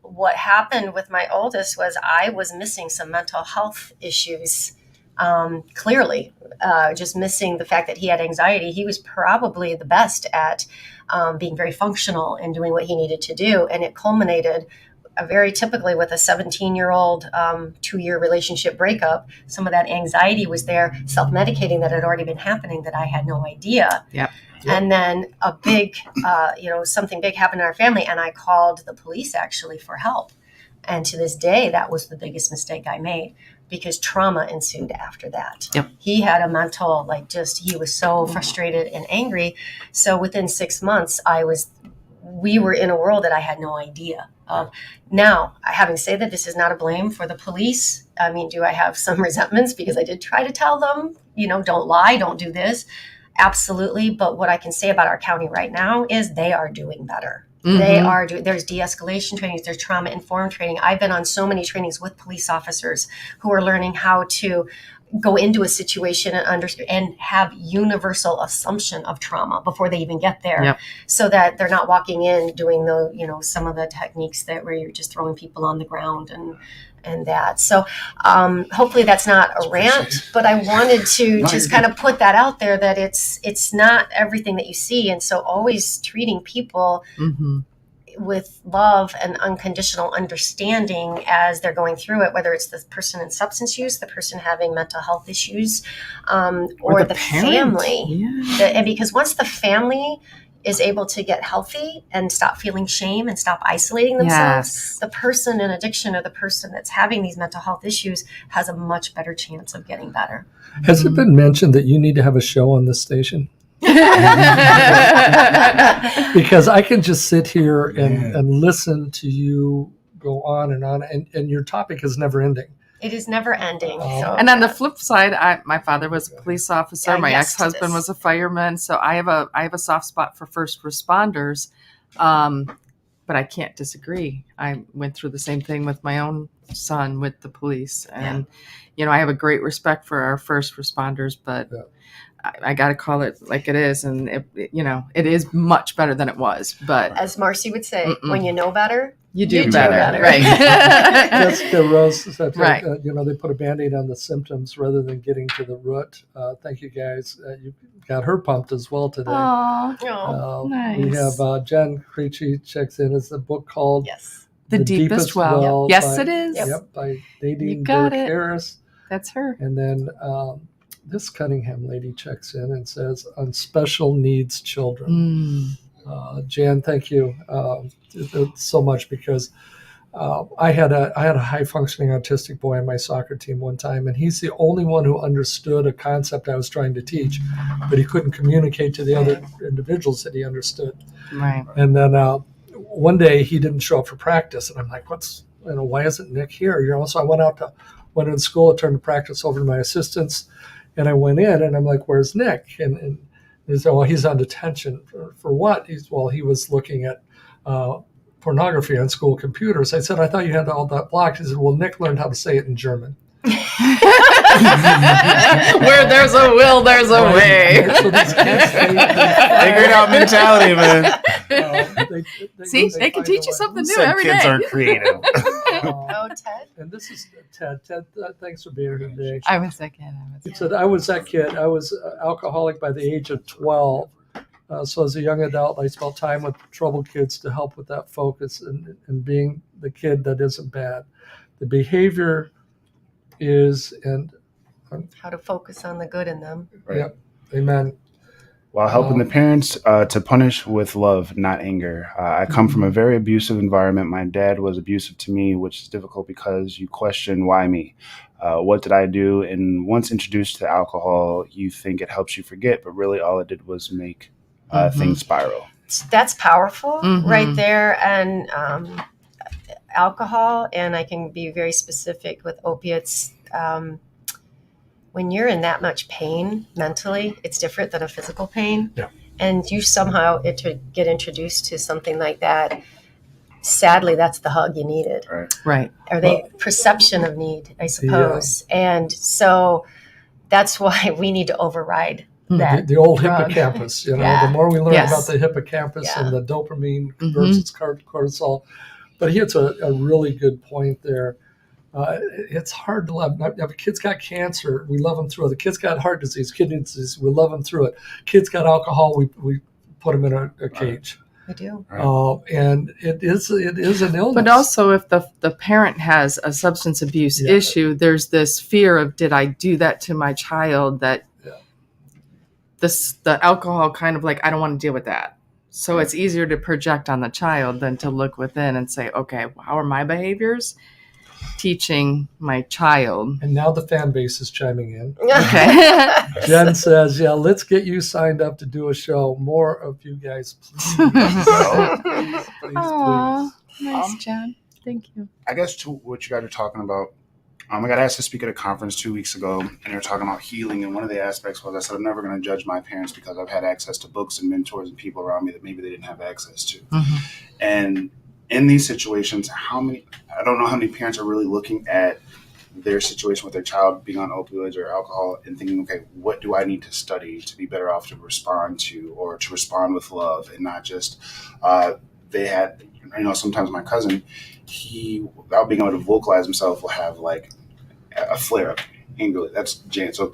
What happened with my oldest was I was missing some mental health issues. Clearly, just missing the fact that he had anxiety. He was probably the best at being very functional and doing what he needed to do. And it culminated very typically with a 17-year-old 2-year relationship breakup. Some of that anxiety was there, self-medicating that had already been happening that I had no idea. And then a big, something big happened in our family, and I called the police actually for help. And to this day, that was the biggest mistake I made, because trauma ensued after that. He had a mental, he was so frustrated and angry. So within 6 months, we were in a world that I had no idea of. Now, having said that, this is not a blame for the police. I mean, do I have some resentments? Because I did try to tell them, don't lie, don't do this. Absolutely. But what I can say about our county right now is they are doing better. They are there's de-escalation trainings, there's trauma-informed training. I've been on so many trainings with police officers who are learning how to go into a situation and understand and have universal assumption of trauma before they even get there, so that they're not walking in doing some of the techniques where you're just throwing people on the ground and that. So hopefully that's not a rant, but I wanted to just kind of put that out there, that it's not everything that you see. And so always treating people with love and unconditional understanding as they're going through it, whether it's the person in substance use, the person having mental health issues, or the family. And because once the family is able to get healthy and stop feeling shame and stop isolating themselves, the person in addiction or the person that's having these mental health issues has a much better chance of getting better. Has it been mentioned that you need to have a show on this station? Because I can just sit here and listen to you go on, and your topic is never ending. It is never ending. And on the flip side, my father was a police officer. My ex-husband was a fireman. So I have a soft spot for first responders. But I can't disagree. I went through the same thing with my own son with the police. And, I have a great respect for our first responders, but I got to call it like it is. And, it is much better than it was. But as Marcy would say, when you know better, you do better. Right. Jessica Rose said that, they put a Band-Aid on the symptoms rather than getting to the root. Thank you, guys. You got her pumped as well today. Nice. We have Jen Creechy checks in. It's a book called The Deepest Well. Yes, it is. By Nadine Burke Harris. That's her. And then this Cunningham lady checks in and says, on special needs children. Jan, thank you so much, because I had a high functioning autistic boy on my soccer team one time, and he's the only one who understood a concept I was trying to teach, but he couldn't communicate to the other individuals that he understood. Right. And then one day he didn't show up for practice, and I'm like, why isn't Nick here? So I went in school, I turned the practice over to my assistants, and I went in and I'm like, where's Nick? And they said, well, he's on detention for what? He was looking at pornography on school computers. I said, I thought you had all that blocked. He said, well, Nick learned how to say it in German. Where there's a will, there's a way. So these kids, figured out mentality, man. See, they can teach you something new every day. Kids are creative. Oh, Ted. And this is Ted. Ted, thanks for being here today. I was that kid. He said, I was that kid. I was alcoholic by the age of 12. So as a young adult, I spent time with troubled kids to help with that focus and being the kid that isn't bad. The behavior is, and How to focus on the good in them. Right. Yep, amen. While helping the parents to punish with love, not anger. I come from a very abusive environment. My dad was abusive to me, which is difficult because you question, why me? What did I do? And once introduced to alcohol, you think it helps you forget, but really all it did was make things spiral. That's powerful Mhm. right there. And alcohol, and I can be very specific with opiates. When you're in that much pain mentally, it's different than a physical pain. Yeah. And you somehow get introduced to something like that. Sadly, that's the hug you needed. Right. Or the perception of need, I suppose. And so that's why we need to override that. The old drug. hippocampus, Yeah. the more we learn Yes. about the hippocampus Yeah. and the dopamine versus cortisol. But here's a really good point there. It's hard to love. If kids got cancer, we love them through it. The kids got heart disease, kidney disease, we love them through it. Kids got alcohol, we put them in a cage. We do. And it is an illness. But also, if the parent has a substance abuse issue, there's this fear of, did I do that to my child? That the alcohol kind of like, I don't want to deal with that. So it's easier to project on the child than to look within and say, okay, how are my behaviors teaching my child? And now the fan base is chiming in. Okay. Jen says, yeah, let's get you signed up to do a show. More of you guys, please. Please. Aw, nice, Jen. Thank you. I guess to what you guys are talking about, I got asked to speak at a conference 2 weeks ago, and they were talking about healing. And one of the aspects was, I said, I'm never going to judge my parents because I've had access to books and mentors and people around me that maybe they didn't have access to. Mm-hmm. And in these situations, I don't know how many parents are really looking at their situation with their child being on opioids or alcohol and thinking, okay, what do I need to study to be better off to respond to, or to respond with love, and not just, they had, sometimes my cousin, he, without being able to vocalize himself, will have like a flare up angrily. That's Jan. So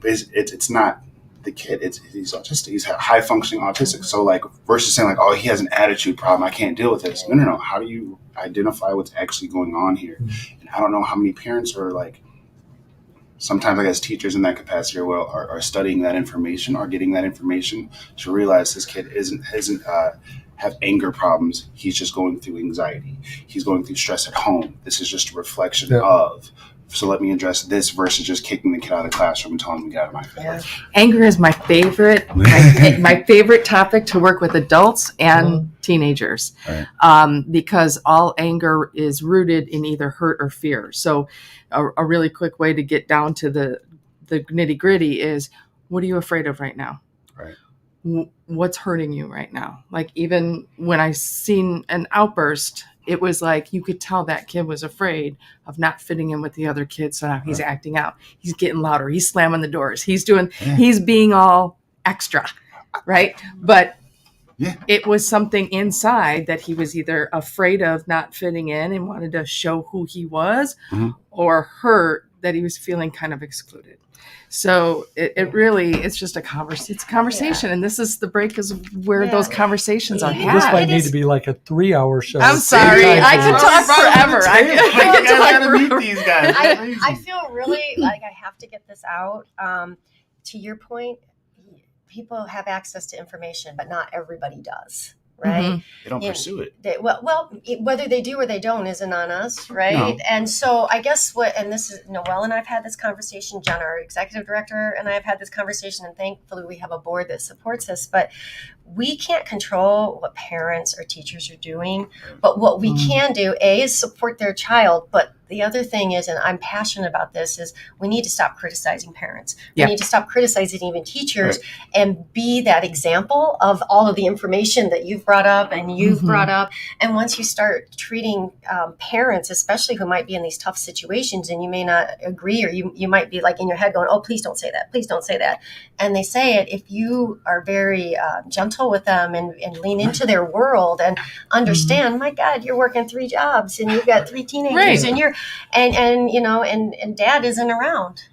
it's not the kid. He's autistic. He's high functioning autistic. So like, versus saying like, oh, he has an attitude problem, I can't deal with this. No. How do you identify what's actually going on here? And I don't know how many parents are like, sometimes I guess teachers in that capacity are studying that information or getting that information to realize this kid isn't have anger problems. He's just going through anxiety. He's going through stress at home. This is just a reflection of. So let me address this versus just kicking the kid out of the classroom and telling him to get out of my face. Yeah. Anger is my favorite, my favorite topic to work with adults and teenagers, because all anger is rooted in either hurt or fear. So a really quick way to get down to the nitty gritty is, what are you afraid of right now? Right. What's hurting you right now? Like, even when I seen an outburst, it was like, you could tell that kid was afraid of not fitting in with the other kids. So now he's acting out. He's getting louder. He's slamming the doors. He's being all extra. Right. But it was something inside that he was either afraid of not fitting in and wanted to show who he was, or hurt that he was feeling kind of excluded. So it really, it's just it's a conversation. And this is the break is where those conversations are had. This might need to be like a 3-hour show. I'm sorry. I could talk forever. I could talk these guys. I feel really like I have to get this out. To your point, people have access to information, but not everybody does. Right? They don't pursue it. Whether they do or they don't isn't on us, right? No. And so I guess this is Noelle and I've had this conversation, Jen, our executive director, and I have had this conversation, and thankfully we have a board that supports us, but we can't control what parents or teachers are doing. But what we can do, is support their child, but The other thing is, and I'm passionate about this, is we need to stop criticizing parents. We Yeah. need to stop criticizing even teachers and be that example of all of the information that you've brought up and you've brought up. And once you start treating parents, especially who might be in these tough situations, and you may not agree, or you might be like in your head going, oh, please don't say that. Please don't say that. And they say it, if you are very gentle with them and lean into their world and understand, my God, you're working 3 jobs and you've got 3 teenagers and you're, and you know, and dad isn't around,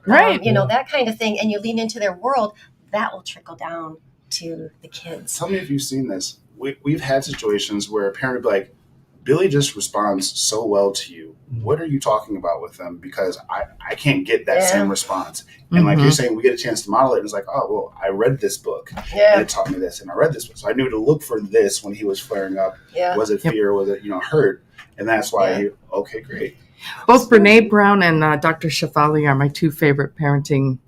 you know, that kind of thing. And you lean into their world, that will trickle down to the kids. Tell me if you've seen this. We've had situations where a parent would be like, Billy just responds so well to you. What are you talking about with them? Because I can't get that same response. And like you're saying, we get a chance to model it. And it's like, oh, well, I read this book and it taught me this. And I read this book. So I knew to look for this when he was flaring up. Was it fear? Was it, hurt? And that's why, okay, great. Both Brene Brown and Dr. Shefali are my 2 favorite parenting.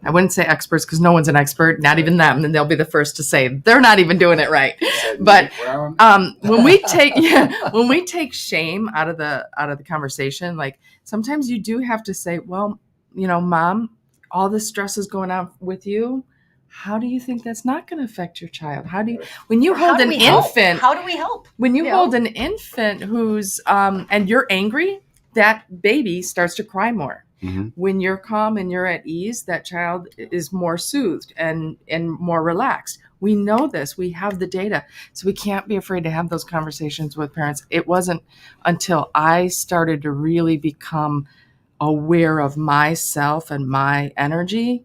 I wouldn't say experts because no one's an expert, not even them, and they'll be the first to say they're not even doing it right. But when we take shame out of the conversation, like sometimes you do have to say, well, Mom, all this stress is going on with you. How do you think that's not going to affect your child? When you hold an infant, how do we help? When you hold an infant who's and you're angry, that baby starts to cry more. When you're calm and you're at ease, that child is more soothed and more relaxed. We know this. We have the data. So we can't be afraid to have those conversations with parents. It wasn't until I started to really become aware of myself and my energy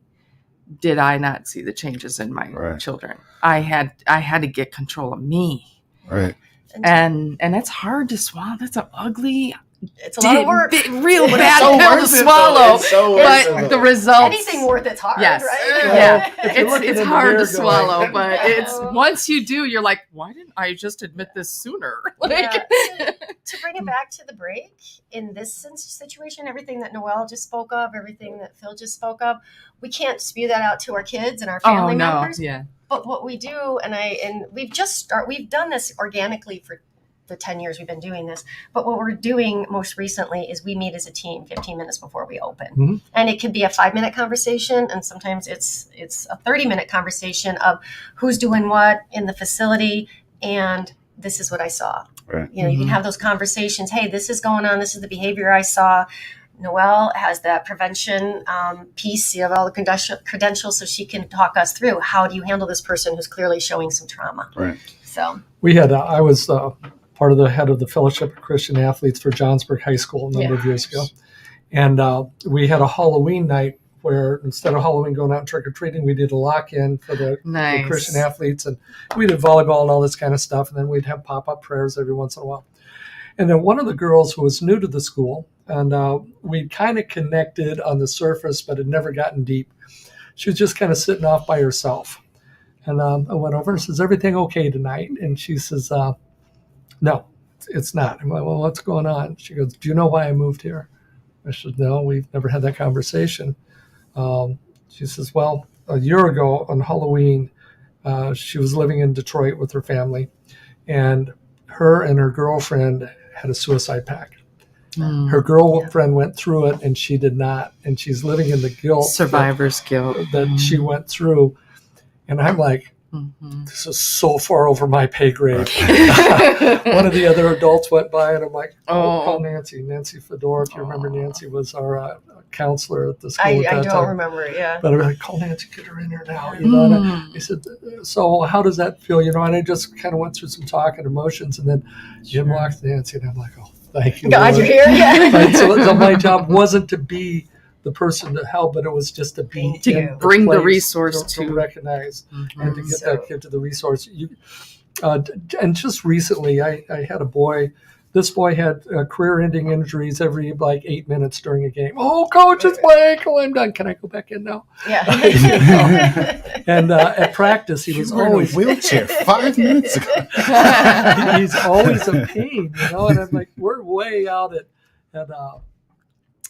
did I not see the changes in my children. I had to get control of me. Right. And it's hard to swallow. That's an ugly, it's a lot of work. Real bad pill to swallow. But the results. Anything worth it's hard, yes. right? Yeah. It's hard to swallow, but it's once you do, you're like, why didn't I just admit this sooner? To bring it back to the break, in this situation, everything that Noelle just spoke of, everything that Phil just spoke of, we can't spew that out to our kids and our family members. Yeah. But what we do, and we've done this organically for the 10 years we've been doing this. But what we're doing most recently is we meet as a team 15 minutes before we open. And it could be a 5-minute conversation. And sometimes it's a 30-minute conversation of who's doing what in the facility. And this is what I saw. Right. You can have those conversations. Hey, this is going on. This is the behavior I saw. Noelle has that prevention piece. You have all the credentials so she can talk us through how do you handle this person who's clearly showing some trauma. Right. So I was part of the head of the Fellowship of Christian Athletes for Johnsburg High School a number of years ago. And we had a Halloween night where instead of Halloween going out trick-or-treating, we did a lock-in for the Christian athletes. And we did volleyball and all this kind of stuff. And then we'd have pop-up prayers every once in a while. And then one of the girls who was new to the school, and we kind of connected on the surface, but had never gotten deep. She was just kind of sitting off by herself. And I went over and says, everything okay tonight? And she says, no, it's not. I'm like, well, what's going on? She goes, do you know why I moved here? I said, no, we've never had that conversation. She says, well, a year ago on Halloween, she was living in Detroit with her family, and her and her girlfriend had a suicide pact. Her girlfriend went through it, and she did not. And she's living in the guilt. Survivor's guilt. That she went through. And I'm like, this is so far over my pay grade. One of the other adults went by, and I'm like, call Nancy Fedor. If you remember, Nancy was our counselor at the school. I don't remember it, yeah. But I'm like, call Nancy, get her in here now. And he said, so how does that feel? And I just kind of went through some talk and emotions, and then Jim walked to Nancy, and I'm like, oh, thank you, God, Lord. you're here, yeah. So my job wasn't to be the person to help, but it was just to be to bring the resource to recognize and to get that kid to the resource. And just recently, I had a boy. This boy had career-ending injuries every 8 minutes during a game. Oh, coach, it's my ankle. I'm done. Can I go back in now? Yeah. And at practice, he was always in a wheelchair 5 minutes ago. He's always a pain, And I'm like, we're way out at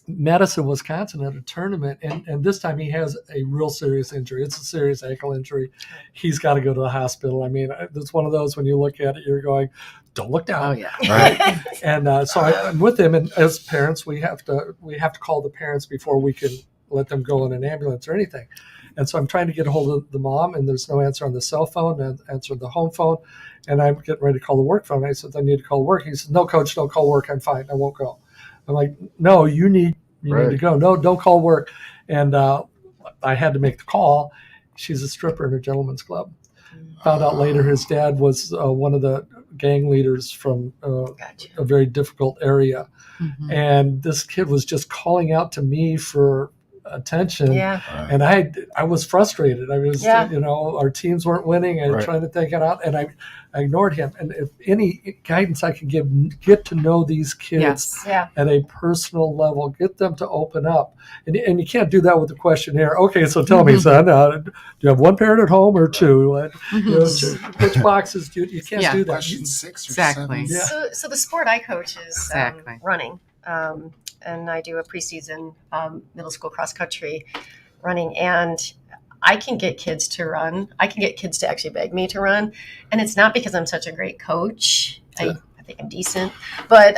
Madison, Wisconsin at a tournament, and this time he has a real serious injury. It's a serious ankle injury. He's got to go to the hospital. I mean, it's one of those when you look at it, you're going, don't look down. Oh yeah. Right. And so I'm with him, and as parents, we have to call the parents before we can let them go in an ambulance or anything. And so I'm trying to get a hold of the mom, and there's no answer on the cell phone, and answer on the home phone, and I'm getting ready to call the work phone. I said, I need to call work. He said, no, coach, don't call work. I'm fine. I won't go. I'm like, no, you need to go. No, don't call work. And I had to make the call. She's a stripper in a gentleman's club. Found out later his dad was one of the gang leaders from a very difficult area. Mm-hmm. And this kid was just calling out to me for attention. Yeah. And I was frustrated. I was, our teams weren't winning, and trying to think it out, and I ignored him. And if any guidance I can get to know these kids at a personal level, get them to open up. And you can't do that with a questionnaire. Okay, so tell me, son, do you have one parent at home or two? Which boxes do you can't do that. Question 6 or Exactly. 7. Yeah. So the sport I coach is running. And I do a preseason middle school cross country running, and I can get kids to run. I can get kids to actually beg me to run, and it's not because I'm such a great coach. I think I'm decent, but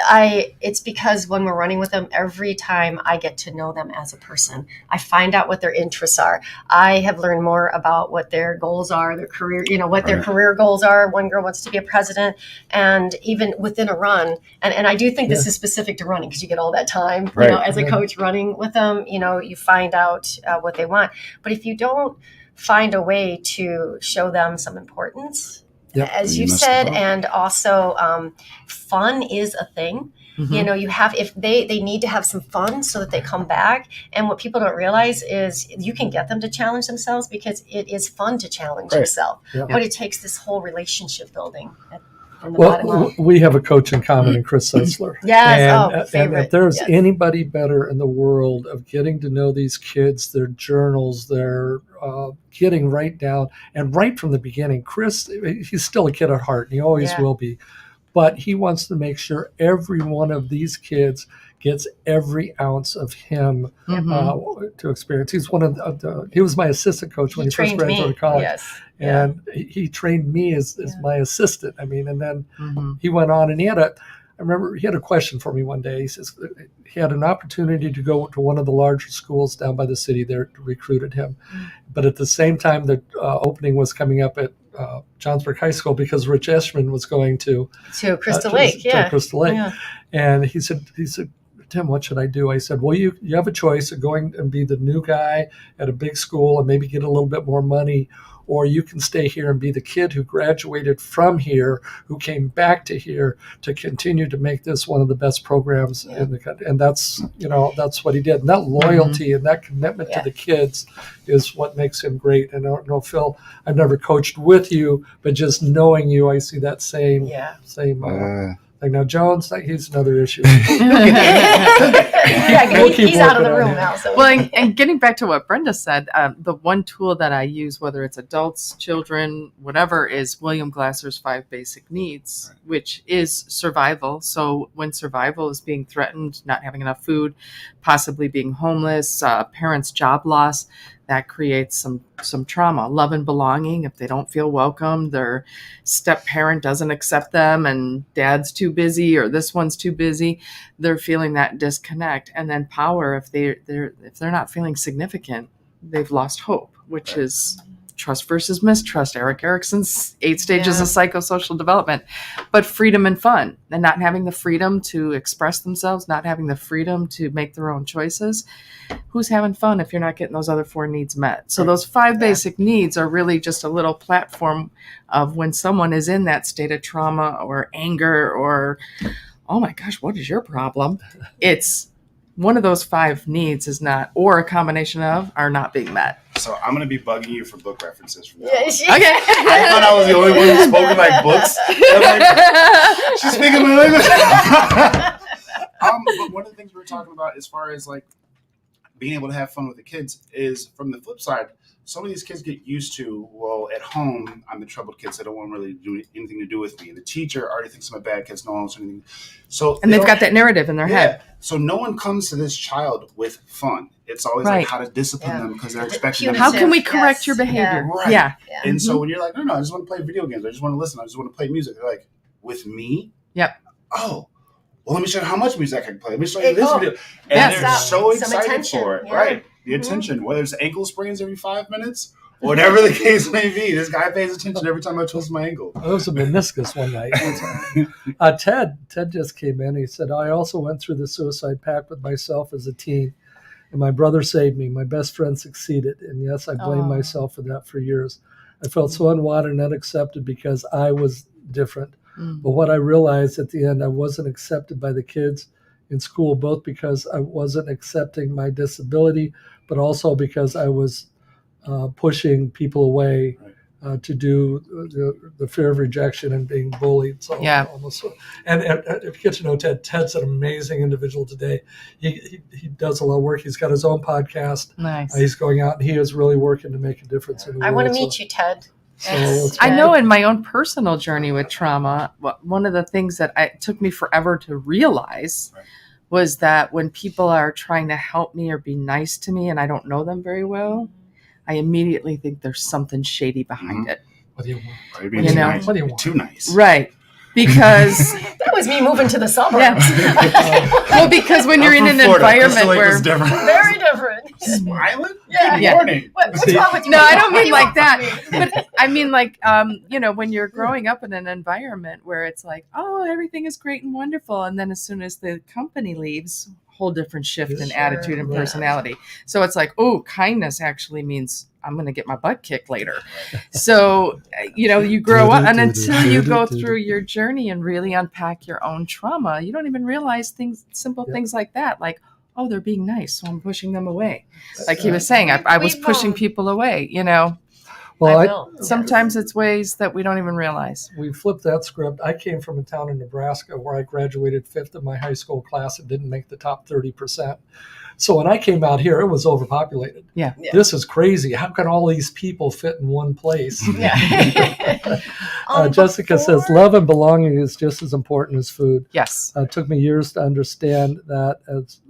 it's because when we're running with them, every time I get to know them as a person. I find out what their interests are. I have learned more about what their goals are, their career, what their career goals are. One girl wants to be a president, and even within a run, and I do think this is specific to running because you get all that time, as a coach running with them, you find out what they want. But if you don't find a way to show them some importance, as you said, and also fun is a thing. Mm-hmm. You have, if they need to have some fun so that they come back. And what people don't realize is you can get them to challenge themselves because it is fun to challenge yourself. Yeah. But it takes this whole relationship building. Well, we have a coach in common in Chris Setzler. Yes, and if there's anybody better in the world of getting to know these kids, their journals, their getting right down, and right from the beginning, Chris, he's still a kid at heart, and he always will be, but he wants to make sure every one of these kids gets every ounce of him to experience. He's he was my assistant coach when he first graduated college. Yes. And he trained me as my assistant. I mean, and then he went on, and I remember he had a question for me one day. He says he had an opportunity to go to one of the larger schools down by the city there, recruited him. But at the same time, the opening was coming up at Johnsburg High School because Rich Eschman was going to Crystal Lake. To Crystal Lake. Yeah. And he said, Tim, what should I do? I said, well, you have a choice of going and be the new guy at a big school and maybe get a little bit more money, or you can stay here and be the kid who graduated from here, who came back to here to continue to make this one of the best programs in the country. And that's what he did. And that loyalty and that commitment to the kids is what makes him great. And I don't know, Phil, I've never coached with you, but just knowing you, I see that same like now, Jones, he's another issue. He's out of the room now. So. Well, and getting back to what Brenda said, the one tool that I use, whether it's adults, children, whatever, is William Glasser's 5 basic needs, which is survival. So when survival is being threatened, not having enough food, possibly being homeless, parents' job loss, that creates some trauma. Love and belonging, if they don't feel welcome, their step parent doesn't accept them, and dad's too busy or this one's too busy, they're feeling that disconnect. And then power, if they're not feeling significant, they've lost hope, which is trust versus mistrust, Eric Erickson's 8 stages of psychosocial development. But freedom and fun, and not having the freedom to express themselves, not having the freedom to make their own choices. Who's having fun if you're not getting those other 4 needs met? So those 5 basic needs are really just a little platform of when someone is in that state of trauma or anger or, oh my gosh, what is your problem? It's one of those 5 needs is not, or a combination of, are not being met. So I'm going to be bugging you for book references from now on. Okay. I thought I was the only one who spoke in my books. She's speaking my language. But one of the things we were talking about as far as like being able to have fun with the kids is from the flip side, some of these kids get used to, well, at home, I'm the troubled kid, so they don't want to really do anything to do with me. And the teacher already thinks I'm a bad kid, so no one wants anything. So and they've got that narrative in their head. So no one comes to this child with fun. It's always like how to discipline them because they're expecting them. How can we correct your behavior? Right. And so when you're like, no, I just want to play video games. I just want to listen. I just want to play music. They're like, with me. Yep. Oh, well, let me show you how much music I can play. Let me show you this video. And Yes. they're so Some excited attention, for it, yeah. right? The Mhm. attention, whether it's ankle sprains every 5 minutes, or whatever the case may be. This guy pays attention every time I twist my ankle. It was a meniscus one night. Ted just came in. He said, I also went through the suicide pact with myself as a teen, and my brother saved me. My best friend succeeded. And yes, I blamed myself for that for years. I felt so unwanted and unaccepted because I was different. But what I realized at the end, I wasn't accepted by the kids in school, both because I wasn't accepting my disability, but also because I was pushing people away to do the fear of rejection and being bullied. So almost. And if you get to know Ted, Ted's an amazing individual today. He does a lot of work. He's got his own podcast. Nice. He's going out and he is really working to make a difference in the world. I want to meet you, Ted. I know in my own personal journey with trauma, one of the things that it took me forever to realize was that when people are trying to help me or be nice to me and I don't know them very well, I immediately think there's something shady behind it. What do you want? You know, what do you want? Too nice. Right. Because that was me moving to the suburbs. well, because when you're in an environment where very different. Smiling? Yeah. Good morning. What's wrong with you? No, I don't mean like that. But I mean like when you're growing up in an environment where it's like, oh, everything is great and wonderful, and then as soon as the company leaves, whole different shift in attitude and personality. So it's like, oh, kindness actually means I'm going to get my butt kicked later. So, you grow up, and until you go through your journey and really unpack your own trauma, you don't even realize simple things like that. Like, oh, they're being nice, so I'm pushing them away. Like he was saying, I was pushing people away, Well, sometimes it's ways that we don't even realize. We flipped that script. I came from a town in Nebraska where I graduated 5th in my high school class and didn't make the top 30%. So when I came out here, it was overpopulated. Yeah. This is crazy. How can all these people fit in one place? Jessica says, love and belonging is just as important as food. Yes. It took me years to understand that, as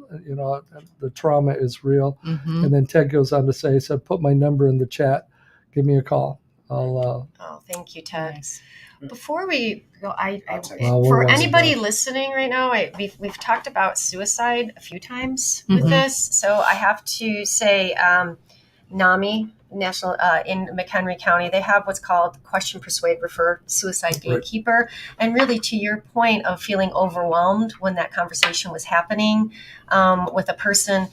the trauma is real. Mm-hmm. And then Ted goes on to say, he said, put my number in the chat. Give me a call. Thank you, Ted. Nice. Before we go, for anybody listening right now, we've talked about suicide a few times with this. So I have to say, NAMI, National in McHenry County, they have what's called Question, Persuade, Refer, Suicide Gatekeeper. Right. And really, to your point of feeling overwhelmed when that conversation was happening with a person,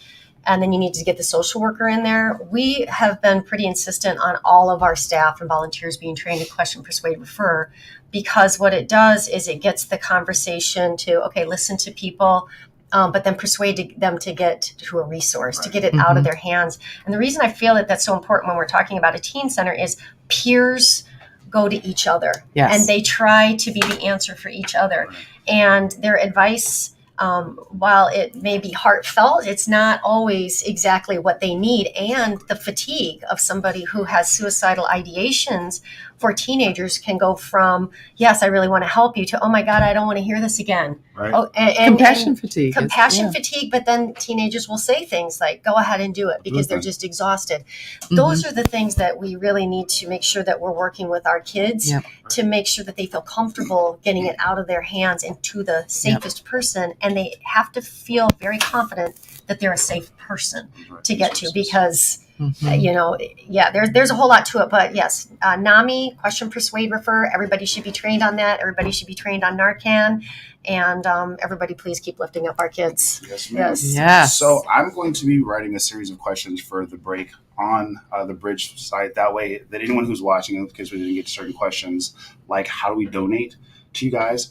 and then you need to get the social worker in there. We have been pretty insistent on all of our staff and volunteers being trained to question, persuade, refer, because what it does is it gets the conversation to, listen to people, but then persuade them to get to a resource, to get it out of their hands. And the reason I feel that that's so important when we're talking about a teen center is peers go to each other. Yes. And they try to be the answer for each other. And their advice, while it may be heartfelt, it's not always exactly what they need. And the fatigue of somebody who has suicidal ideations for teenagers can go from, yes, I really want to help you, to, oh my God, I don't want to hear this again. Right. Oh, and compassion fatigue. Compassion fatigue, but then teenagers will say things like, go ahead and do it, because they're just exhausted. Those are the things that we really need to make sure that we're working with our kids to make sure that they feel comfortable getting it out of their hands and to the safest person. And they have to feel very confident that they're a safe person to get to, because there's a whole lot to it. But yes, NAMI, Question, Persuade, Refer, everybody should be trained on that. Everybody should be trained on Narcan. And everybody, please keep lifting up our kids. Yes, ma'am. Yes. So I'm going to be writing a series of questions for the break on the Bridge site. That way, that anyone who's watching, because we didn't get to certain questions, like how do we donate to you guys,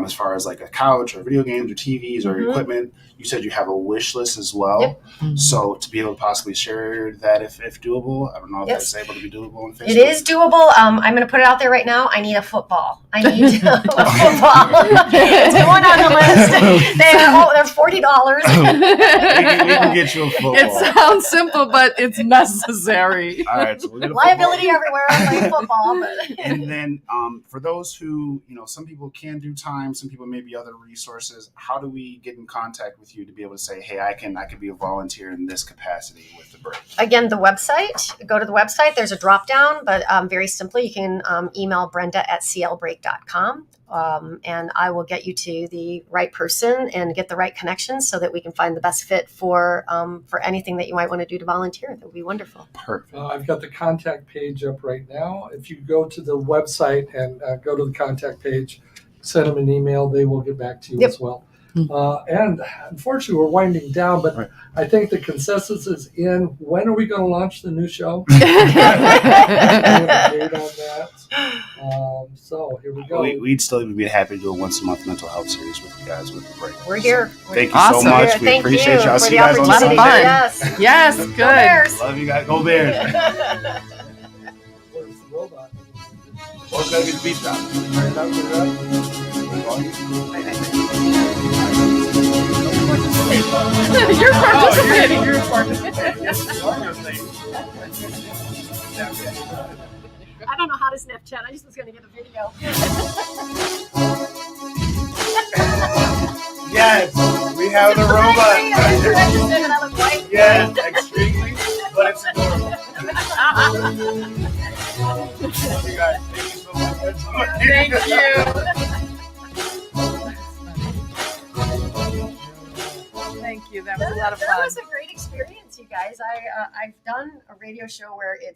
as far as like a couch or video games or TVs or equipment. You said you have a wish list as well. Yep. So to be able to possibly share that if doable, I don't know if that's able to be doable on Facebook. It is doable. I'm going to put it out there right now. I need a football. I need a football. It's going on the list. They're $40. we can get you a football. It sounds simple, but it's necessary. All right. So we'll get a liability everywhere. I'm playing football. And then for those who, some people can do time, some people may be other resources. How do we get in contact with you to be able to say, hey, I can be a volunteer in this capacity with the break? Again, the website. Go to the website. There's a drop down, but very simply, you can email Brenda at clbreak.com. and I will get you to the right person and get the right connections so that we can find the best fit for anything that you might want to do to volunteer. That would be wonderful. Perfect. I've got the contact page up right now. If you go to the website and go to the contact page, send them an email, they will get back to you as well. And unfortunately, we're winding down, but Right. I think the consensus is in. When are we going to launch the new show? Yay! We have a date on that. So here we go. We'd still even be happy to do a once a month mental health series with you guys with the break. We're here. Thank you Awesome. so much. We Thank appreciate you. I'll for see the you guys on opportunity. Sunday. Yes. Yes, Go good. Bears. Love you guys. Go Bears. Where's the robot? Or gotta get the beat drop. Turn it up, turn it up. You're participating. You're participating. I don't know how to Snapchat. I just was going to get a video. Yes, we have the robot. Yes, extremely, but it's adorable. You guys, thank you so much. Thank you. Thank you. That was a lot of That fun. was a great experience, you guys. I've done a radio show where it's